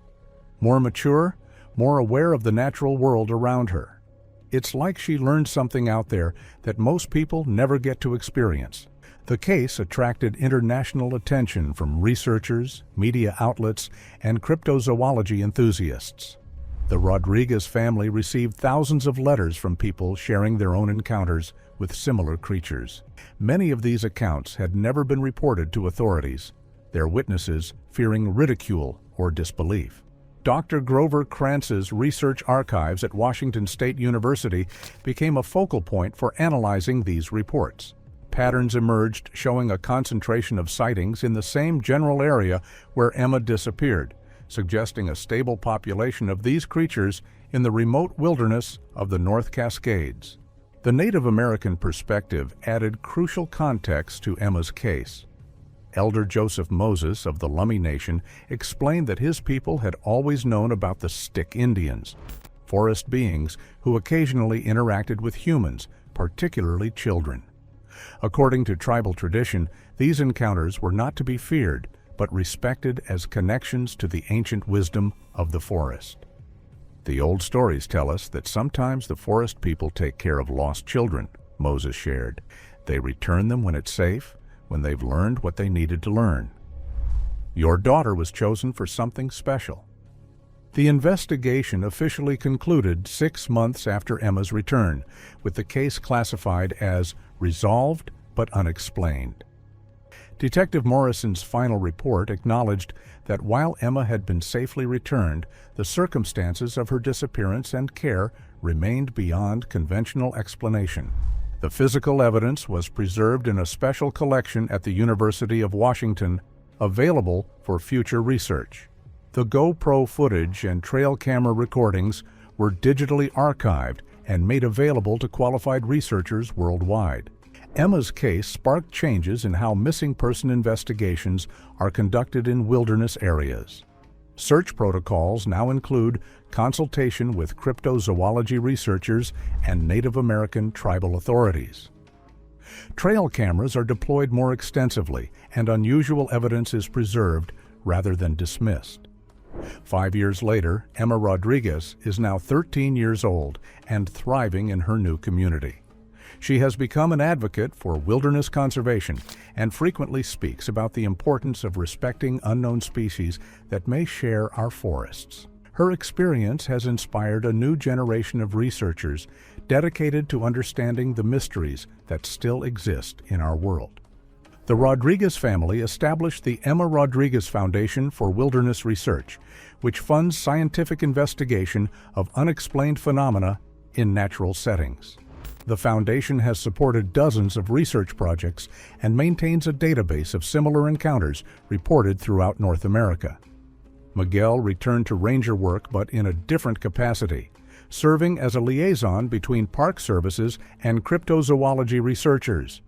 "More mature, more aware of the natural world around her. It's like she learned something out there that most people never get to experience." The case attracted international attention from researchers, media outlets, and cryptozoology enthusiasts. The Rodriguez family received thousands of letters from people sharing their own encounters with similar creatures. Many of these accounts had never been reported to authorities, their witnesses fearing ridicule or disbelief. Dr. Grover Krantz's research archives at Washington State University became a focal point for analyzing these reports. Patterns emerged showing a concentration of sightings in the same general area where Emma disappeared, suggesting a stable population of these creatures in the remote wilderness of the North Cascades. The Native American perspective added crucial context to Emma's case. Elder Joseph Moses of the Lummi Nation explained that his people had always known about the Stick Indians, forest beings who occasionally interacted with humans, particularly children. According to tribal tradition, these encounters were not to be feared, but respected as connections to the ancient wisdom of the forest. "The old stories tell us that sometimes the forest people take care of lost children," Moses shared. "They return them when it's safe, when they've learned what they needed to learn." Your daughter was chosen for something special. The investigation officially concluded 6 months after Emma's return, with the case classified as resolved but unexplained. Detective Morrison's final report acknowledged that while Emma had been safely returned, the circumstances of her disappearance and care remained beyond conventional explanation. The physical evidence was preserved in a special collection at the University of Washington, available for future research. The GoPro footage and trail camera recordings were digitally archived and made available to qualified researchers worldwide. Emma's case sparked changes in how missing person investigations are conducted in wilderness areas. Search protocols now include consultation with cryptozoology researchers and Native American tribal authorities. Trail cameras are deployed more extensively, and unusual evidence is preserved rather than dismissed. 5 years later, Emma Rodriguez is now 13 years old and thriving in her new community. She has become an advocate for wilderness conservation and frequently speaks about the importance of respecting unknown species that may share our forests. Her experience has inspired a new generation of researchers dedicated to understanding the mysteries that still exist in our world. The Rodriguez family established the Emma Rodriguez Foundation for Wilderness Research, which funds scientific investigation of unexplained phenomena in natural settings. The foundation has supported dozens of research projects and maintains a database of similar encounters reported throughout North America. Miguel returned to ranger work, but in a different capacity, serving as a liaison between park services and cryptozoology researchers.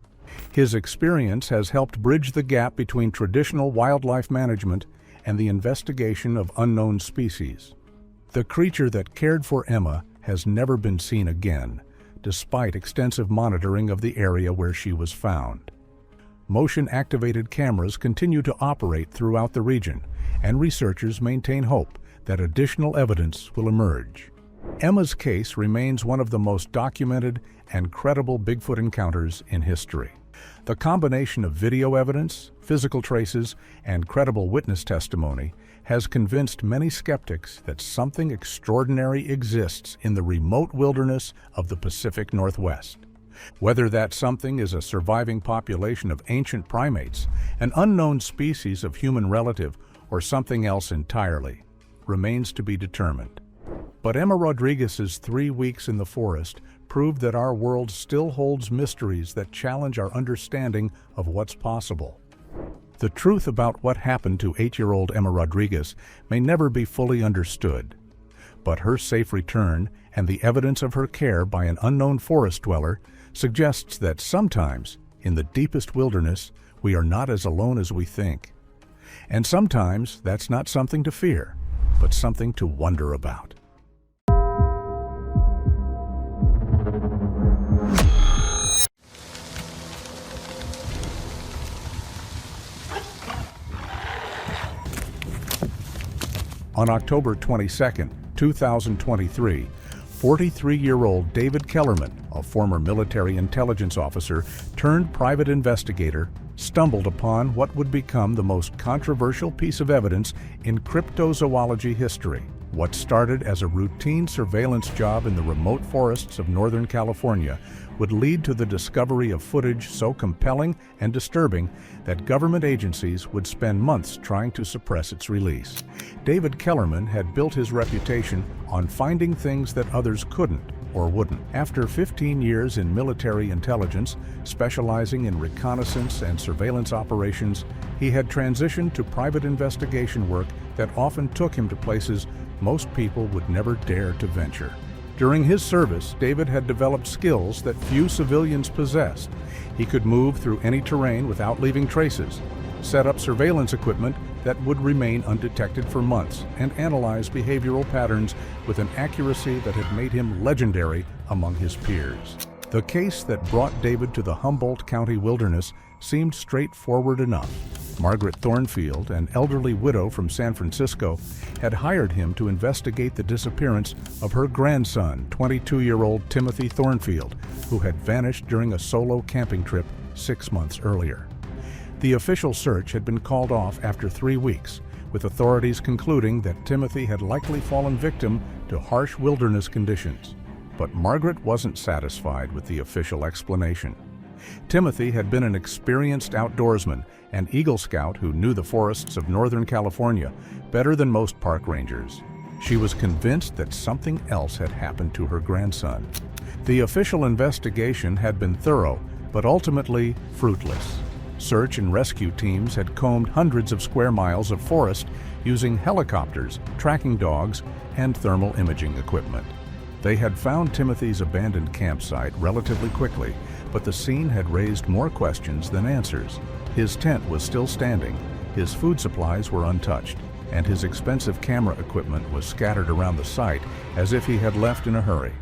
His experience has helped bridge the gap between traditional wildlife management and the investigation of unknown species. The creature that cared for Emma has never been seen again, despite extensive monitoring of the area where she was found. Motion-activated cameras continue to operate throughout the region, and researchers maintain hope that additional evidence will emerge. Emma's case remains one of the most documented and credible Bigfoot encounters in history. The combination of video evidence, physical traces, and credible witness testimony has convinced many skeptics that something extraordinary exists in the remote wilderness of the Pacific Northwest. Whether that something is a surviving population of ancient primates, an unknown species of human relative, or something else entirely, remains to be determined. But Emma Rodriguez's 3 weeks in the forest proved that our world still holds mysteries that challenge our understanding of what's possible. The truth about what happened to 8-year-old Emma Rodriguez may never be fully understood, but her safe return and the evidence of her care by an unknown forest dweller suggests that sometimes, in the deepest wilderness, we are not as alone as we think. And sometimes that's not something to fear, but something to wonder about. On October 22, 2023, 43-year-old David Kellerman, a former military intelligence officer turned private investigator, stumbled upon what would become the most controversial piece of evidence in cryptozoology history. What started as a routine surveillance job in the remote forests of Northern California would lead to the discovery of footage so compelling and disturbing that government agencies would spend months trying to suppress its release. David Kellerman had built his reputation on finding things that others couldn't or wouldn't. After 15 years in military intelligence, specializing in reconnaissance and surveillance operations, he had transitioned to private investigation work that often took him to places most people would never dare to venture. During his service, David had developed skills that few civilians possessed. He could move through any terrain without leaving traces, set up surveillance equipment that would remain undetected for months, and analyze behavioral patterns with an accuracy that had made him legendary among his peers. The case that brought David to the Humboldt County wilderness seemed straightforward enough. Margaret Thornfield, an elderly widow from San Francisco, had hired him to investigate the disappearance of her grandson, 22-year-old Timothy Thornfield, who had vanished during a solo camping trip 6 months earlier. The official search had been called off after 3 weeks, with authorities concluding that Timothy had likely fallen victim to harsh wilderness conditions. But Margaret wasn't satisfied with the official explanation. Timothy had been an experienced outdoorsman and Eagle Scout who knew the forests of Northern California better than most park rangers. She was convinced that something else had happened to her grandson. The official investigation had been thorough, but ultimately fruitless. Search and rescue teams had combed hundreds of square miles of forest using helicopters, tracking dogs, and thermal imaging equipment. They had found Timothy's abandoned campsite relatively quickly, But the scene had raised more questions than answers. His tent was still standing, his food supplies were untouched, and his expensive camera equipment was scattered around the site as if he had left in a hurry.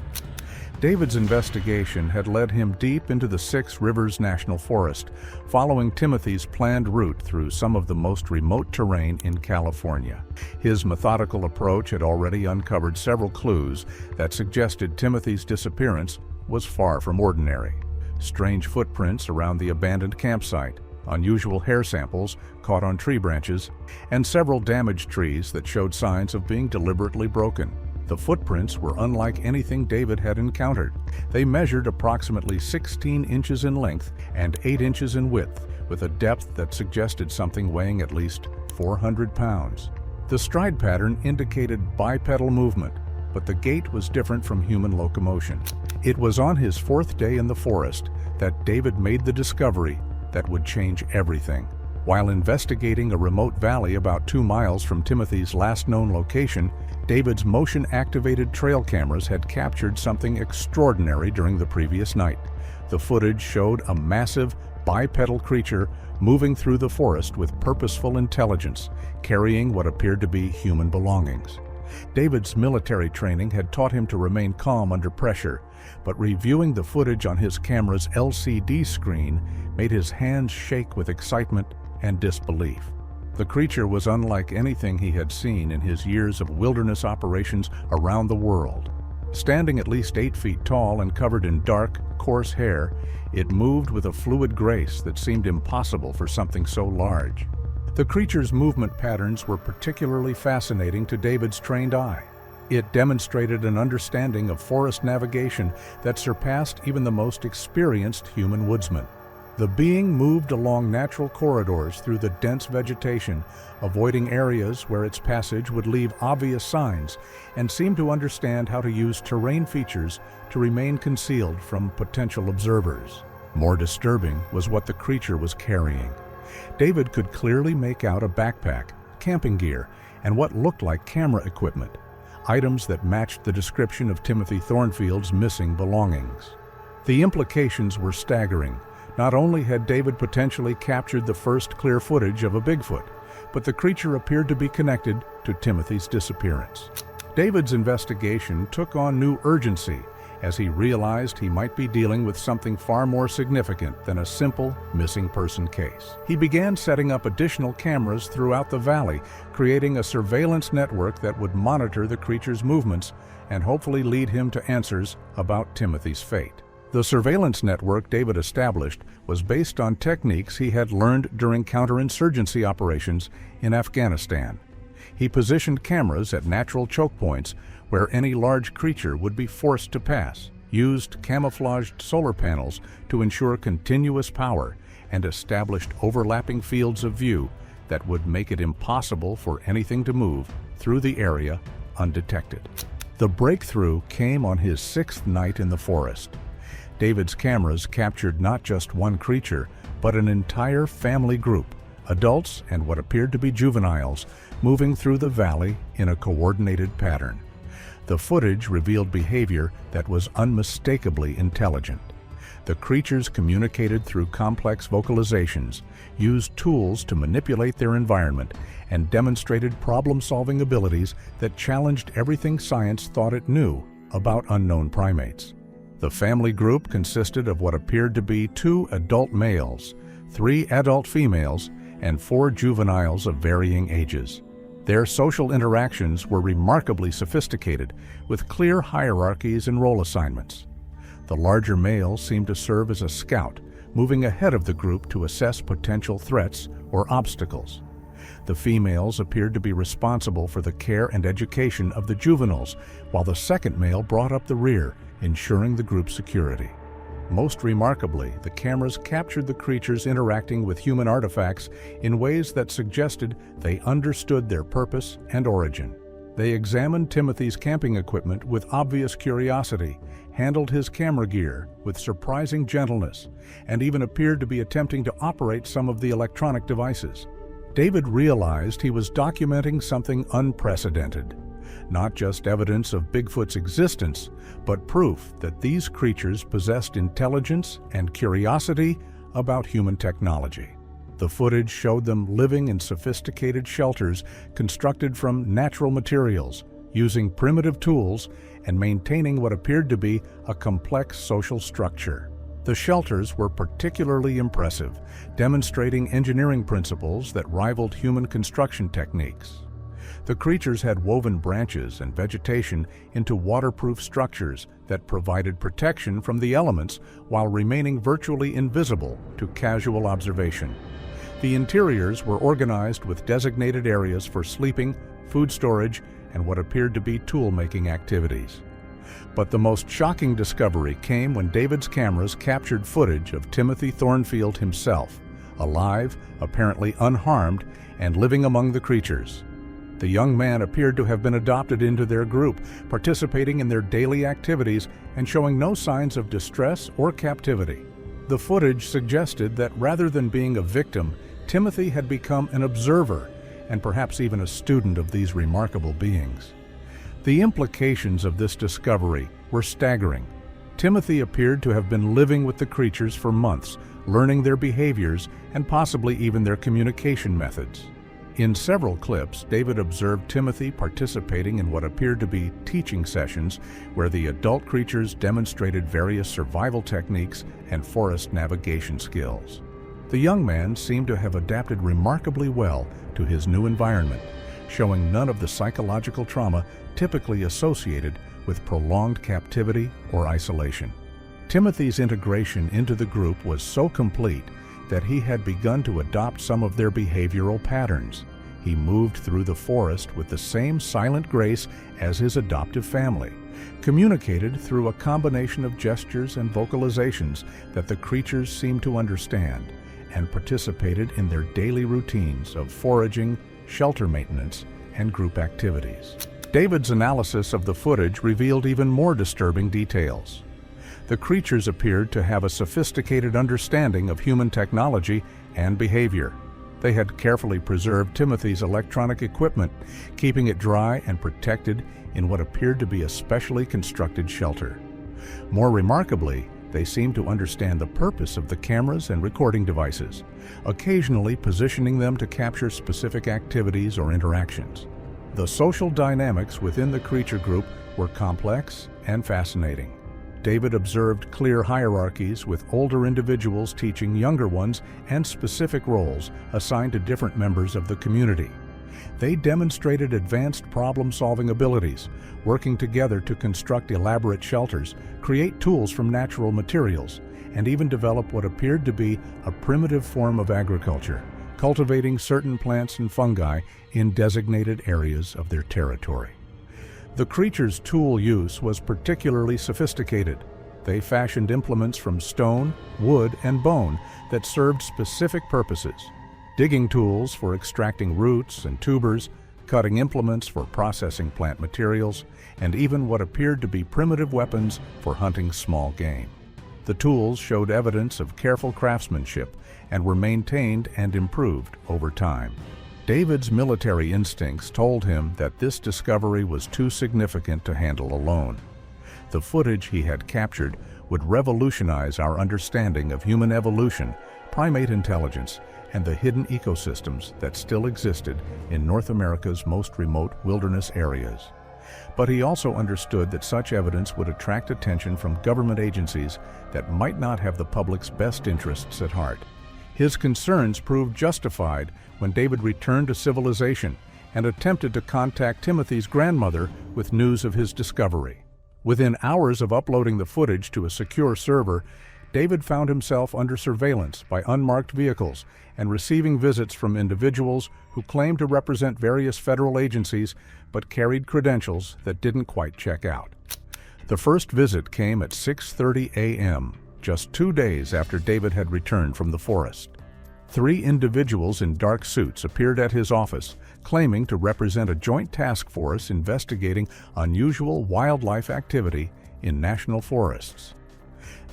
David's investigation had led him deep into the Six Rivers National Forest, following Timothy's planned route through some of the most remote terrain in California. His methodical approach had already uncovered several clues that suggested Timothy's disappearance was far from ordinary. Strange footprints around the abandoned campsite, unusual hair samples caught on tree branches, and several damaged trees that showed signs of being deliberately broken. The footprints were unlike anything David had encountered. They measured approximately 16 inches in length and 8 inches in width, with a depth that suggested something weighing at least 400 pounds. The stride pattern indicated bipedal movement, but the gait was different from human locomotion. It was on his fourth day in the forest that David made the discovery that would change everything. While investigating a remote valley about 2 miles from Timothy's last known location, David's motion-activated trail cameras had captured something extraordinary during the previous night. The footage showed a massive, bipedal creature moving through the forest with purposeful intelligence, carrying what appeared to be human belongings. David's military training had taught him to remain calm under pressure, but reviewing the footage on his camera's LCD screen made his hands shake with excitement and disbelief. The creature was unlike anything he had seen in his years of wilderness operations around the world. Standing at least 8 feet tall and covered in dark, coarse hair, it moved with a fluid grace that seemed impossible for something so large. The creature's movement patterns were particularly fascinating to David's trained eye. It demonstrated an understanding of forest navigation that surpassed even the most experienced human woodsman. The being moved along natural corridors through the dense vegetation, avoiding areas where its passage would leave obvious signs, and seemed to understand how to use terrain features to remain concealed from potential observers. More disturbing was what the creature was carrying. David could clearly make out a backpack, camping gear, and what looked like camera equipment, items that matched the description of Timothy Thornfield's missing belongings. The implications were staggering. Not only had David potentially captured the first clear footage of a Bigfoot, but the creature appeared to be connected to Timothy's disappearance. David's investigation took on new urgency as he realized he might be dealing with something far more significant than a simple missing person case. He began setting up additional cameras throughout the valley, creating a surveillance network that would monitor the creature's movements and hopefully lead him to answers about Timothy's fate. The surveillance network David established was based on techniques he had learned during counterinsurgency operations in Afghanistan. He positioned cameras at natural choke points where any large creature would be forced to pass, used camouflaged solar panels to ensure continuous power, and established overlapping fields of view that would make it impossible for anything to move through the area undetected. The breakthrough came on his 6th night in the forest. David's cameras captured not just one creature, but an entire family group, adults and what appeared to be juveniles, moving through the valley in a coordinated pattern. The footage revealed behavior that was unmistakably intelligent. The creatures communicated through complex vocalizations, used tools to manipulate their environment, and demonstrated problem-solving abilities that challenged everything science thought it knew about unknown primates. The family group consisted of what appeared to be 2 adult males, 3 adult females, and 4 juveniles of varying ages. Their social interactions were remarkably sophisticated, with clear hierarchies and role assignments. The larger male seemed to serve as a scout, moving ahead of the group to assess potential threats or obstacles. The females appeared to be responsible for the care and education of the juveniles, while the second male brought up the rear, ensuring the group's security. Most remarkably, the cameras captured the creatures interacting with human artifacts in ways that suggested they understood their purpose and origin. They examined Timothy's camping equipment with obvious curiosity, handled his camera gear with surprising gentleness, and even appeared to be attempting to operate some of the electronic devices. David realized he was documenting something unprecedented. Not just evidence of Bigfoot's existence, but proof that these creatures possessed intelligence and curiosity about human technology. The footage showed them living in sophisticated shelters constructed from natural materials, using primitive tools and maintaining what appeared to be a complex social structure. The shelters were particularly impressive, demonstrating engineering principles that rivaled human construction techniques. The creatures had woven branches and vegetation into waterproof structures that provided protection from the elements while remaining virtually invisible to casual observation. The interiors were organized with designated areas for sleeping, food storage, and what appeared to be tool-making activities. But the most shocking discovery came when David's cameras captured footage of Timothy Thornfield himself, alive, apparently unharmed, and living among the creatures. The young man appeared to have been adopted into their group, participating in their daily activities and showing no signs of distress or captivity. The footage suggested that rather than being a victim, Timothy had become an observer and perhaps even a student of these remarkable beings. The implications of this discovery were staggering. Timothy appeared to have been living with the creatures for months, learning their behaviors and possibly even their communication methods. In several clips, David observed Timothy participating in what appeared to be teaching sessions where the adult creatures demonstrated various survival techniques and forest navigation skills. The young man seemed to have adapted remarkably well to his new environment, showing none of the psychological trauma typically associated with prolonged captivity or isolation. Timothy's integration into the group was so complete that he had begun to adopt some of their behavioral patterns. He moved through the forest with the same silent grace as his adoptive family, communicated through a combination of gestures and vocalizations that the creatures seemed to understand, and participated in their daily routines of foraging, shelter maintenance, and group activities. David's analysis of the footage revealed even more disturbing details. The creatures appeared to have a sophisticated understanding of human technology and behavior. They had carefully preserved Timothy's electronic equipment, keeping it dry and protected in what appeared to be a specially constructed shelter. More remarkably, they seemed to understand the purpose of the cameras and recording devices, occasionally positioning them to capture specific activities or interactions. The social dynamics within the creature group were complex and fascinating. David observed clear hierarchies with older individuals teaching younger ones and specific roles assigned to different members of the community. They demonstrated advanced problem-solving abilities, working together to construct elaborate shelters, create tools from natural materials, and even develop what appeared to be a primitive form of agriculture, cultivating certain plants and fungi in designated areas of their territory. The creatures' tool use was particularly sophisticated. They fashioned implements from stone, wood, and bone that served specific purposes: digging tools for extracting roots and tubers, cutting implements for processing plant materials, and even what appeared to be primitive weapons for hunting small game. The tools showed evidence of careful craftsmanship and were maintained and improved over time. David's military instincts told him that this discovery was too significant to handle alone. The footage he had captured would revolutionize our understanding of human evolution, primate intelligence, and the hidden ecosystems that still existed in North America's most remote wilderness areas. But he also understood that such evidence would attract attention from government agencies that might not have the public's best interests at heart. His concerns proved justified when David returned to civilization and attempted to contact Timothy's grandmother with news of his discovery. Within hours of uploading the footage to a secure server, David found himself under surveillance by unmarked vehicles and receiving visits from individuals who claimed to represent various federal agencies but carried credentials that didn't quite check out. The first visit came at 6:30 a.m., just 2 days after David had returned from the forest. 3 individuals in dark suits appeared at his office, claiming to represent a joint task force investigating unusual wildlife activity in national forests.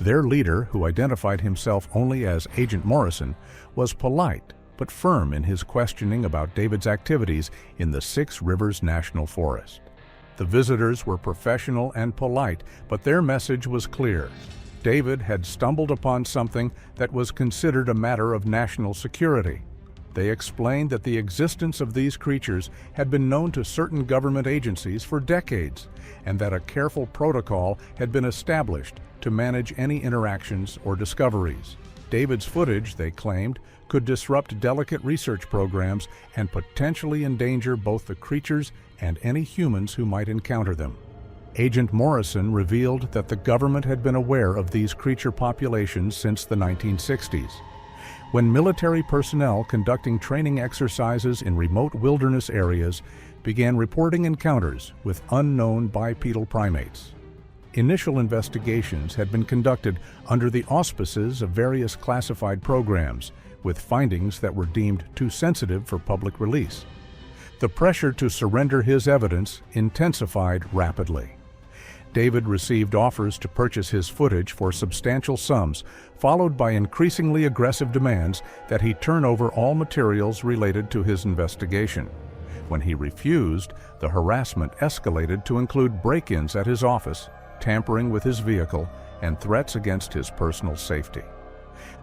Their leader, who identified himself only as Agent Morrison, was polite but firm in his questioning about David's activities in the Six Rivers National Forest. The visitors were professional and polite, but their message was clear. David had stumbled upon something that was considered a matter of national security. They explained that the existence of these creatures had been known to certain government agencies for decades, and that a careful protocol had been established to manage any interactions or discoveries. David's footage, they claimed, could disrupt delicate research programs and potentially endanger both the creatures and any humans who might encounter them. Agent Morrison revealed that the government had been aware of these creature populations since the 1960s. When military personnel conducting training exercises in remote wilderness areas began reporting encounters with unknown bipedal primates. Initial investigations had been conducted under the auspices of various classified programs, with findings that were deemed too sensitive for public release. The pressure to surrender his evidence intensified rapidly. David received offers to purchase his footage for substantial sums, followed by increasingly aggressive demands that he turn over all materials related to his investigation. When he refused, the harassment escalated to include break-ins at his office, tampering with his vehicle, and threats against his personal safety.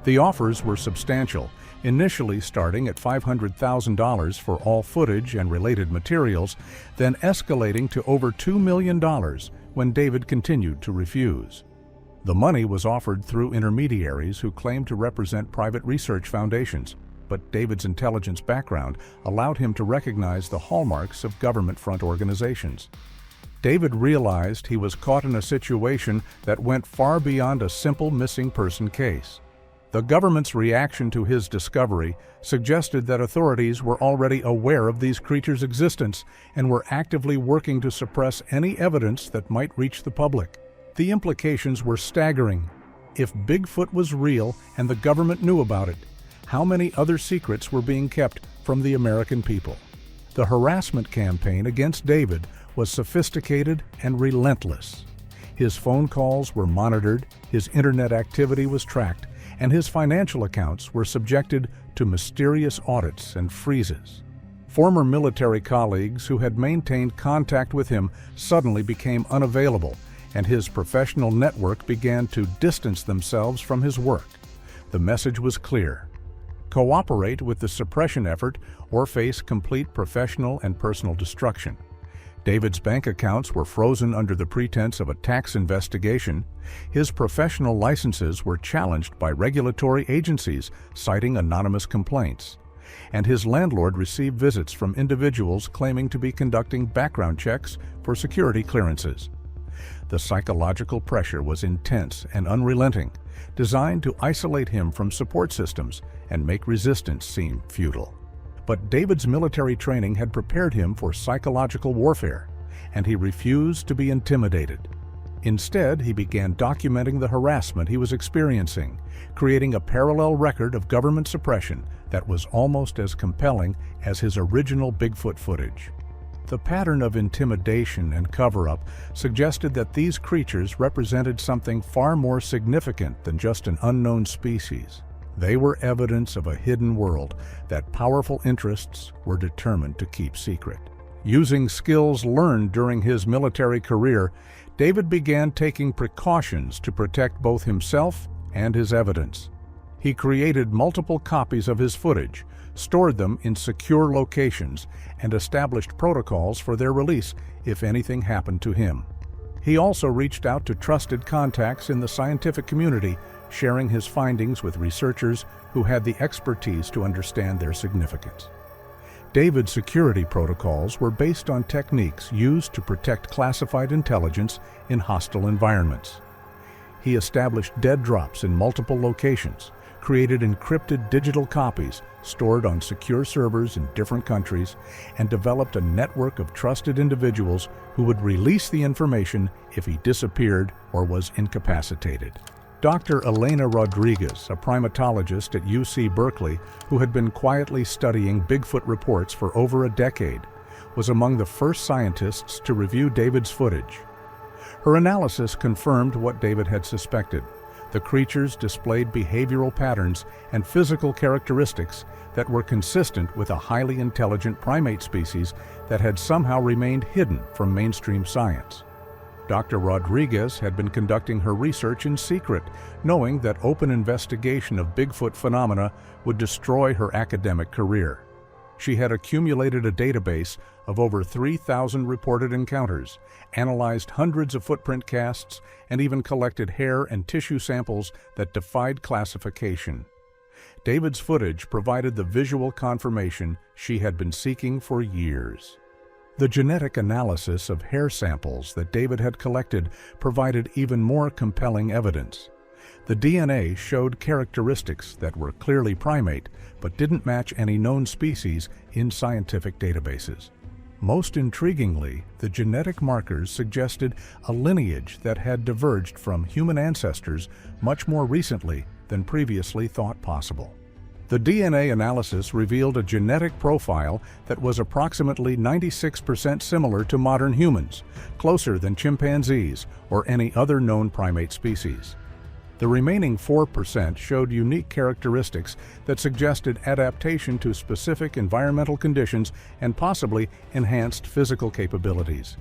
The offers were substantial, initially starting at $500,000 for all footage and related materials, then escalating to over $2 million when David continued to refuse. The money was offered through intermediaries who claimed to represent private research foundations, but David's intelligence background allowed him to recognize the hallmarks of government-front organizations. David realized he was caught in a situation that went far beyond a simple missing person case. The government's reaction to his discovery suggested that authorities were already aware of these creatures' existence and were actively working to suppress any evidence that might reach the public. The implications were staggering. If Bigfoot was real and the government knew about it, how many other secrets were being kept from the American people? The harassment campaign against David was sophisticated and relentless. His phone calls were monitored, his internet activity was tracked, and his financial accounts were subjected to mysterious audits and freezes. Former military colleagues who had maintained contact with him suddenly became unavailable, and his professional network began to distance themselves from his work. The message was clear: cooperate with the suppression effort or face complete professional and personal destruction. David's bank accounts were frozen under the pretense of a tax investigation. His professional licenses were challenged by regulatory agencies, citing anonymous complaints. And his landlord received visits from individuals claiming to be conducting background checks for security clearances. The psychological pressure was intense and unrelenting, designed to isolate him from support systems and make resistance seem futile. But David's military training had prepared him for psychological warfare, and he refused to be intimidated. Instead, he began documenting the harassment he was experiencing, creating a parallel record of government suppression that was almost as compelling as his original Bigfoot footage. The pattern of intimidation and cover-up suggested that these creatures represented something far more significant than just an unknown species. They were evidence of a hidden world that powerful interests were determined to keep secret. Using skills learned during his military career, David began taking precautions to protect both himself and his evidence. He created multiple copies of his footage, stored them in secure locations, and established protocols for their release if anything happened to him. He also reached out to trusted contacts in the scientific community, sharing his findings with researchers who had the expertise to understand their significance. David's security protocols were based on techniques used to protect classified intelligence in hostile environments. He established dead drops in multiple locations, created encrypted digital copies stored on secure servers in different countries, and developed a network of trusted individuals who would release the information if he disappeared or was incapacitated. Dr. Elena Rodriguez, a primatologist at UC Berkeley who had been quietly studying Bigfoot reports for over a decade, was among the first scientists to review David's footage. Her analysis confirmed what David had suspected. The creatures displayed behavioral patterns and physical characteristics that were consistent with a highly intelligent primate species that had somehow remained hidden from mainstream science. Dr. Rodriguez had been conducting her research in secret, knowing that open investigation of Bigfoot phenomena would destroy her academic career. She had accumulated a database of over 3,000 reported encounters, analyzed hundreds of footprint casts, and even collected hair and tissue samples that defied classification. David's footage provided the visual confirmation she had been seeking for years. The genetic analysis of hair samples that David had collected provided even more compelling evidence. The DNA showed characteristics that were clearly primate, but didn't match any known species in scientific databases. Most intriguingly, the genetic markers suggested a lineage that had diverged from human ancestors much more recently than previously thought possible. The DNA analysis revealed a genetic profile that was approximately 96% similar to modern humans, closer than chimpanzees or any other known primate species. The remaining 4% showed unique characteristics that suggested adaptation to specific environmental conditions and possibly enhanced physical capabilities.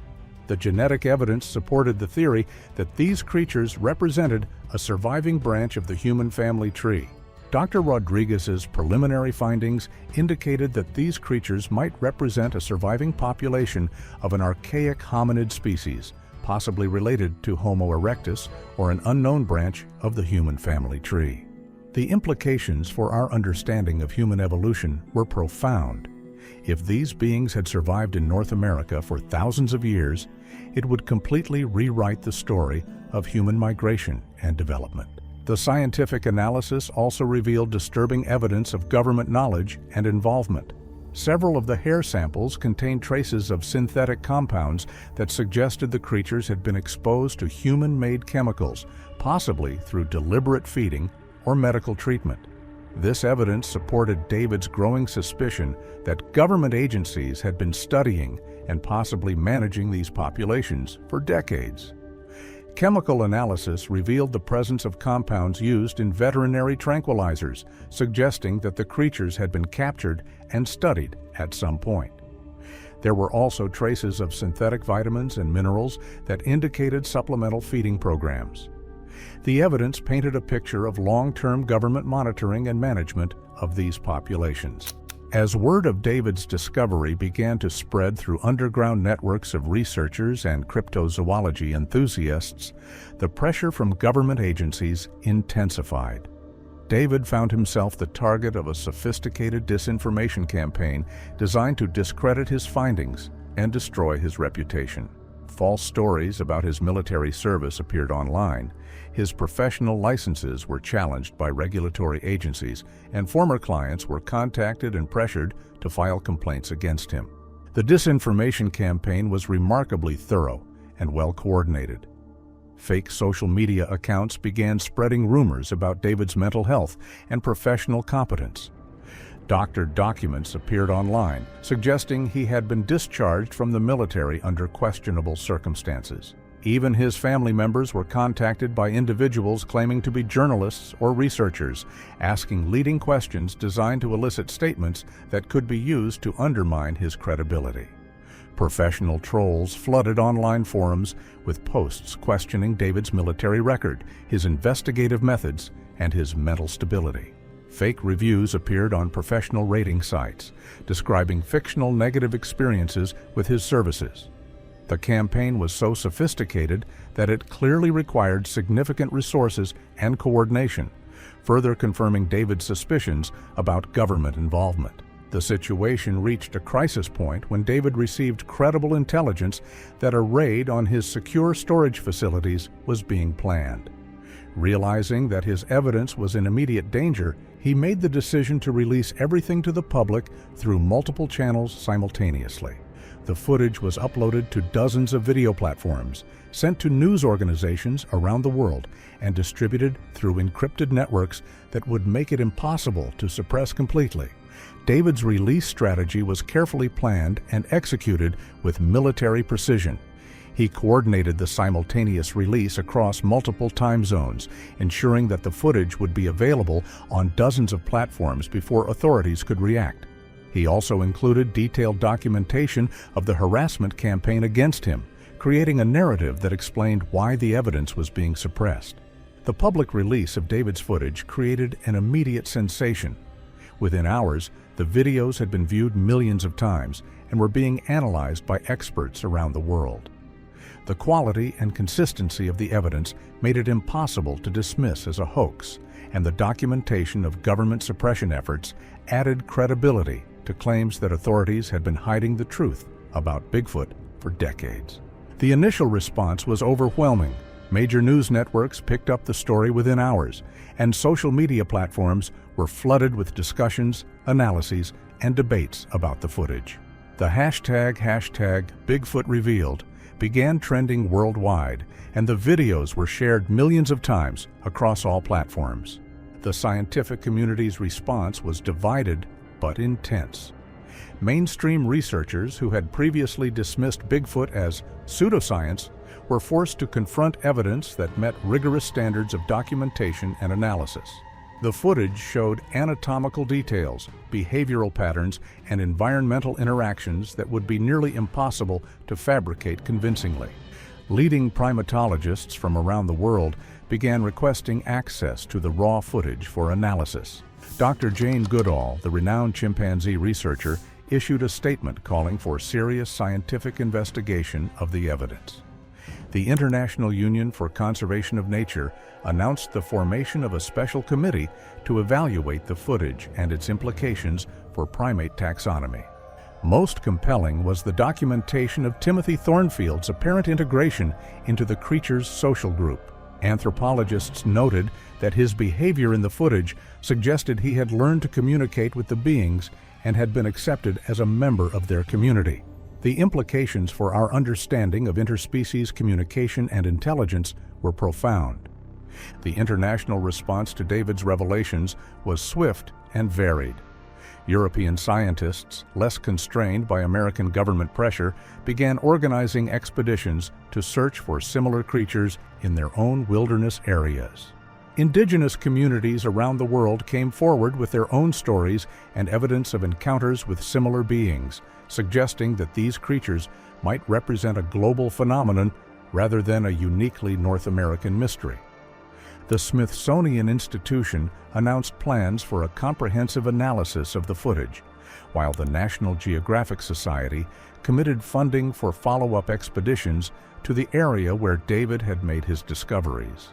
The genetic evidence supported the theory that these creatures represented a surviving branch of the human family tree. Dr. Rodriguez's preliminary findings indicated that these creatures might represent a surviving population of an archaic hominid species, possibly related to Homo erectus or an unknown branch of the human family tree. The implications for our understanding of human evolution were profound. If these beings had survived in North America for thousands of years, it would completely rewrite the story of human migration and development. The scientific analysis also revealed disturbing evidence of government knowledge and involvement. Several of the hair samples contained traces of synthetic compounds that suggested the creatures had been exposed to human-made chemicals, possibly through deliberate feeding or medical treatment. This evidence supported David's growing suspicion that government agencies had been studying and possibly managing these populations for decades. Chemical analysis revealed the presence of compounds used in veterinary tranquilizers, suggesting that the creatures had been captured and studied at some point. There were also traces of synthetic vitamins and minerals that indicated supplemental feeding programs. The evidence painted a picture of long-term government monitoring and management of these populations. As word of David's discovery began to spread through underground networks of researchers and cryptozoology enthusiasts, the pressure from government agencies intensified. David found himself the target of a sophisticated disinformation campaign designed to discredit his findings and destroy his reputation. False stories about his military service appeared online. His professional licenses were challenged by regulatory agencies, and former clients were contacted and pressured to file complaints against him. The disinformation campaign was remarkably thorough and well coordinated. Fake social media accounts began spreading rumors about David's mental health and professional competence. Doctored documents appeared online, suggesting he had been discharged from the military under questionable circumstances. Even his family members were contacted by individuals claiming to be journalists or researchers, asking leading questions designed to elicit statements that could be used to undermine his credibility. Professional trolls flooded online forums with posts questioning David's military record, his investigative methods, and his mental stability. Fake reviews appeared on professional rating sites, describing fictional negative experiences with his services. The campaign was so sophisticated that it clearly required significant resources and coordination, further confirming David's suspicions about government involvement. The situation reached a crisis point when David received credible intelligence that a raid on his secure storage facilities was being planned. Realizing that his evidence was in immediate danger, he made the decision to release everything to the public through multiple channels simultaneously. The footage was uploaded to dozens of video platforms, sent to news organizations around the world, and distributed through encrypted networks that would make it impossible to suppress completely. David's release strategy was carefully planned and executed with military precision. He coordinated the simultaneous release across multiple time zones, ensuring that the footage would be available on dozens of platforms before authorities could react. He also included detailed documentation of the harassment campaign against him, creating a narrative that explained why the evidence was being suppressed. The public release of David's footage created an immediate sensation. Within hours, the videos had been viewed millions of times and were being analyzed by experts around the world. The quality and consistency of the evidence made it impossible to dismiss as a hoax, and the documentation of government suppression efforts added credibility to claims that authorities had been hiding the truth about Bigfoot for decades. The initial response was overwhelming. Major news networks picked up the story within hours, and social media platforms were flooded with discussions, analyses, and debates about the footage. The hashtag Bigfoot Revealed began trending worldwide, and the videos were shared millions of times across all platforms. The scientific community's response was divided but intense. Mainstream researchers who had previously dismissed Bigfoot as pseudoscience were forced to confront evidence that met rigorous standards of documentation and analysis. The footage showed anatomical details, behavioral patterns, and environmental interactions that would be nearly impossible to fabricate convincingly. Leading primatologists from around the world began requesting access to the raw footage for analysis. Dr. Jane Goodall, the renowned chimpanzee researcher, issued a statement calling for serious scientific investigation of the evidence. The International Union for Conservation of Nature announced the formation of a special committee to evaluate the footage and its implications for primate taxonomy. Most compelling was the documentation of Timothy Thornfield's apparent integration into the creature's social group. Anthropologists noted that his behavior in the footage suggested he had learned to communicate with the beings and had been accepted as a member of their community. The implications for our understanding of interspecies communication and intelligence were profound. The international response to David's revelations was swift and varied. European scientists, less constrained by American government pressure, began organizing expeditions to search for similar creatures in their own wilderness areas. Indigenous communities around the world came forward with their own stories and evidence of encounters with similar beings, suggesting that these creatures might represent a global phenomenon rather than a uniquely North American mystery. The Smithsonian Institution announced plans for a comprehensive analysis of the footage, while the National Geographic Society committed funding for follow-up expeditions to the area where David had made his discoveries.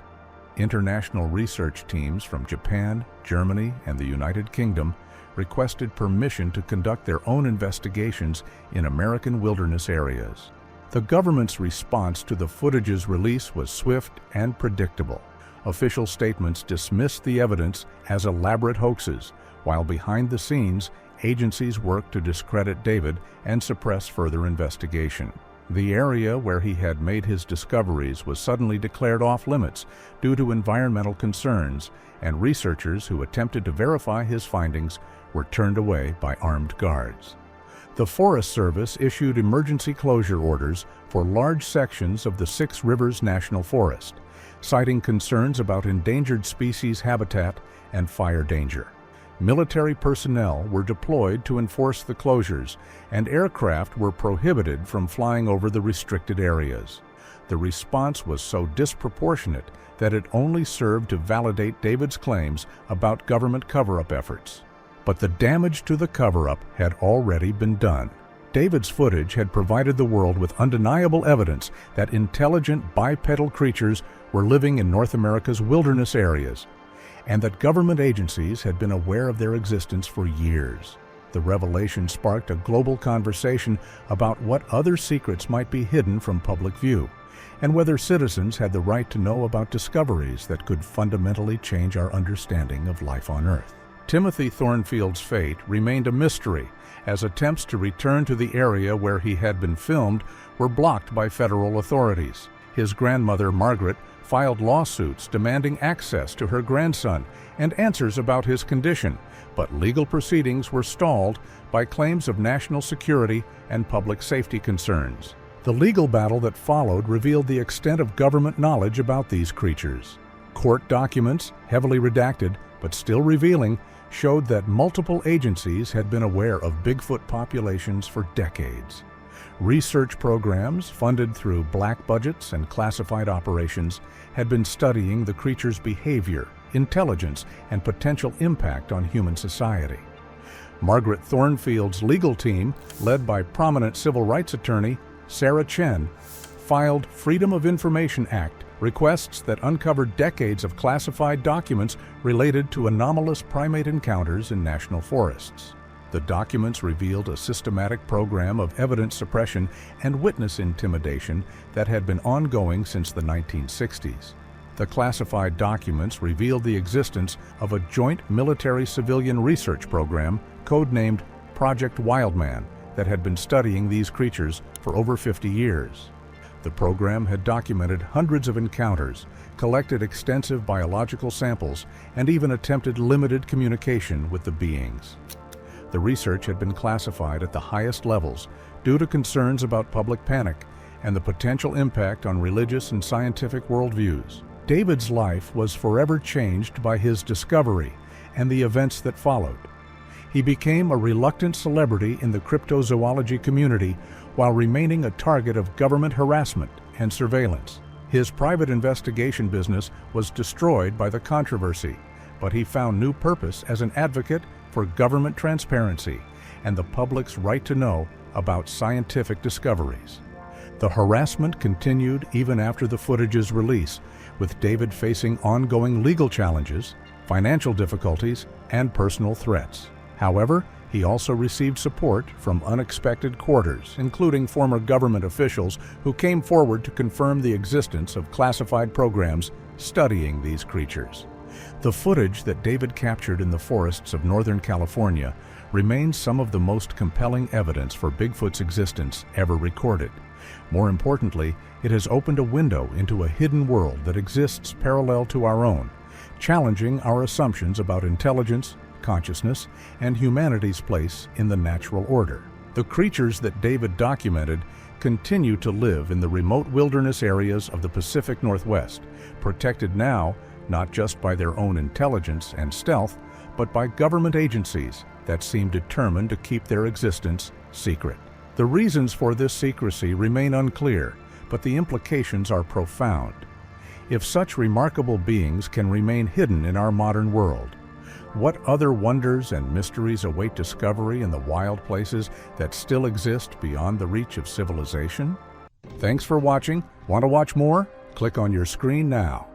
International research teams from Japan, Germany, and the United Kingdom requested permission to conduct their own investigations in American wilderness areas. The government's response to the footage's release was swift and predictable. Official statements dismissed the evidence as elaborate hoaxes, while behind the scenes, agencies worked to discredit David and suppress further investigation. The area where he had made his discoveries was suddenly declared off-limits due to environmental concerns, and researchers who attempted to verify his findings were turned away by armed guards. The Forest Service issued emergency closure orders for large sections of the Six Rivers National Forest, citing concerns about endangered species habitat and fire danger. Military personnel were deployed to enforce the closures, and aircraft were prohibited from flying over the restricted areas. The response was so disproportionate that it only served to validate David's claims about government cover-up efforts. But the damage to the cover-up had already been done. David's footage had provided the world with undeniable evidence that intelligent bipedal creatures were living in North America's wilderness areas, and that government agencies had been aware of their existence for years. The revelation sparked a global conversation about what other secrets might be hidden from public view, and whether citizens had the right to know about discoveries that could fundamentally change our understanding of life on Earth. Timothy Thornfield's fate remained a mystery, as attempts to return to the area where he had been filmed were blocked by federal authorities. His grandmother, Margaret, filed lawsuits demanding access to her grandson and answers about his condition, but legal proceedings were stalled by claims of national security and public safety concerns. The The legal battle that followed revealed the extent of government knowledge about these creatures. Court documents, heavily redacted but still revealing, showed that multiple agencies had been aware of Bigfoot populations for decades. Research programs, funded through black budgets and classified operations, had been studying the creature's behavior, intelligence, and potential impact on human society. Margaret Thornfield's legal team, led by prominent civil rights attorney Sarah Chen, filed Freedom of Information Act requests that uncovered decades of classified documents related to anomalous primate encounters in national forests. The documents revealed a systematic program of evidence suppression and witness intimidation that had been ongoing since the 1960s. The classified documents revealed the existence of a joint military-civilian research program codenamed Project Wildman that had been studying these creatures for over 50 years. The program had documented hundreds of encounters, collected extensive biological samples, and even attempted limited communication with the beings. The research had been classified at the highest levels due to concerns about public panic and the potential impact on religious and scientific worldviews. David's life was forever changed by his discovery and the events that followed. He became a reluctant celebrity in the cryptozoology community while remaining a target of government harassment and surveillance. His private investigation business was destroyed by the controversy, but he found new purpose as an advocate for government transparency and the public's right to know about scientific discoveries. The harassment continued even after the footage's release, with David facing ongoing legal challenges, financial difficulties, and personal threats. However, he also received support from unexpected quarters, including former government officials who came forward to confirm the existence of classified programs studying these creatures. The footage that David captured in the forests of Northern California remains some of the most compelling evidence for Bigfoot's existence ever recorded. More importantly, it has opened a window into a hidden world that exists parallel to our own, challenging our assumptions about intelligence, consciousness, and humanity's place in the natural order. The creatures that David documented continue to live in the remote wilderness areas of the Pacific Northwest, protected now not just by their own intelligence and stealth, but by government agencies that seem determined to keep their existence secret. The reasons for this secrecy remain unclear, but the implications are profound. If such remarkable beings can remain hidden in our modern world, what other wonders and mysteries await discovery in the wild places that still exist beyond the reach of civilization? Thanks for watching. Want to watch more? Click on your screen now.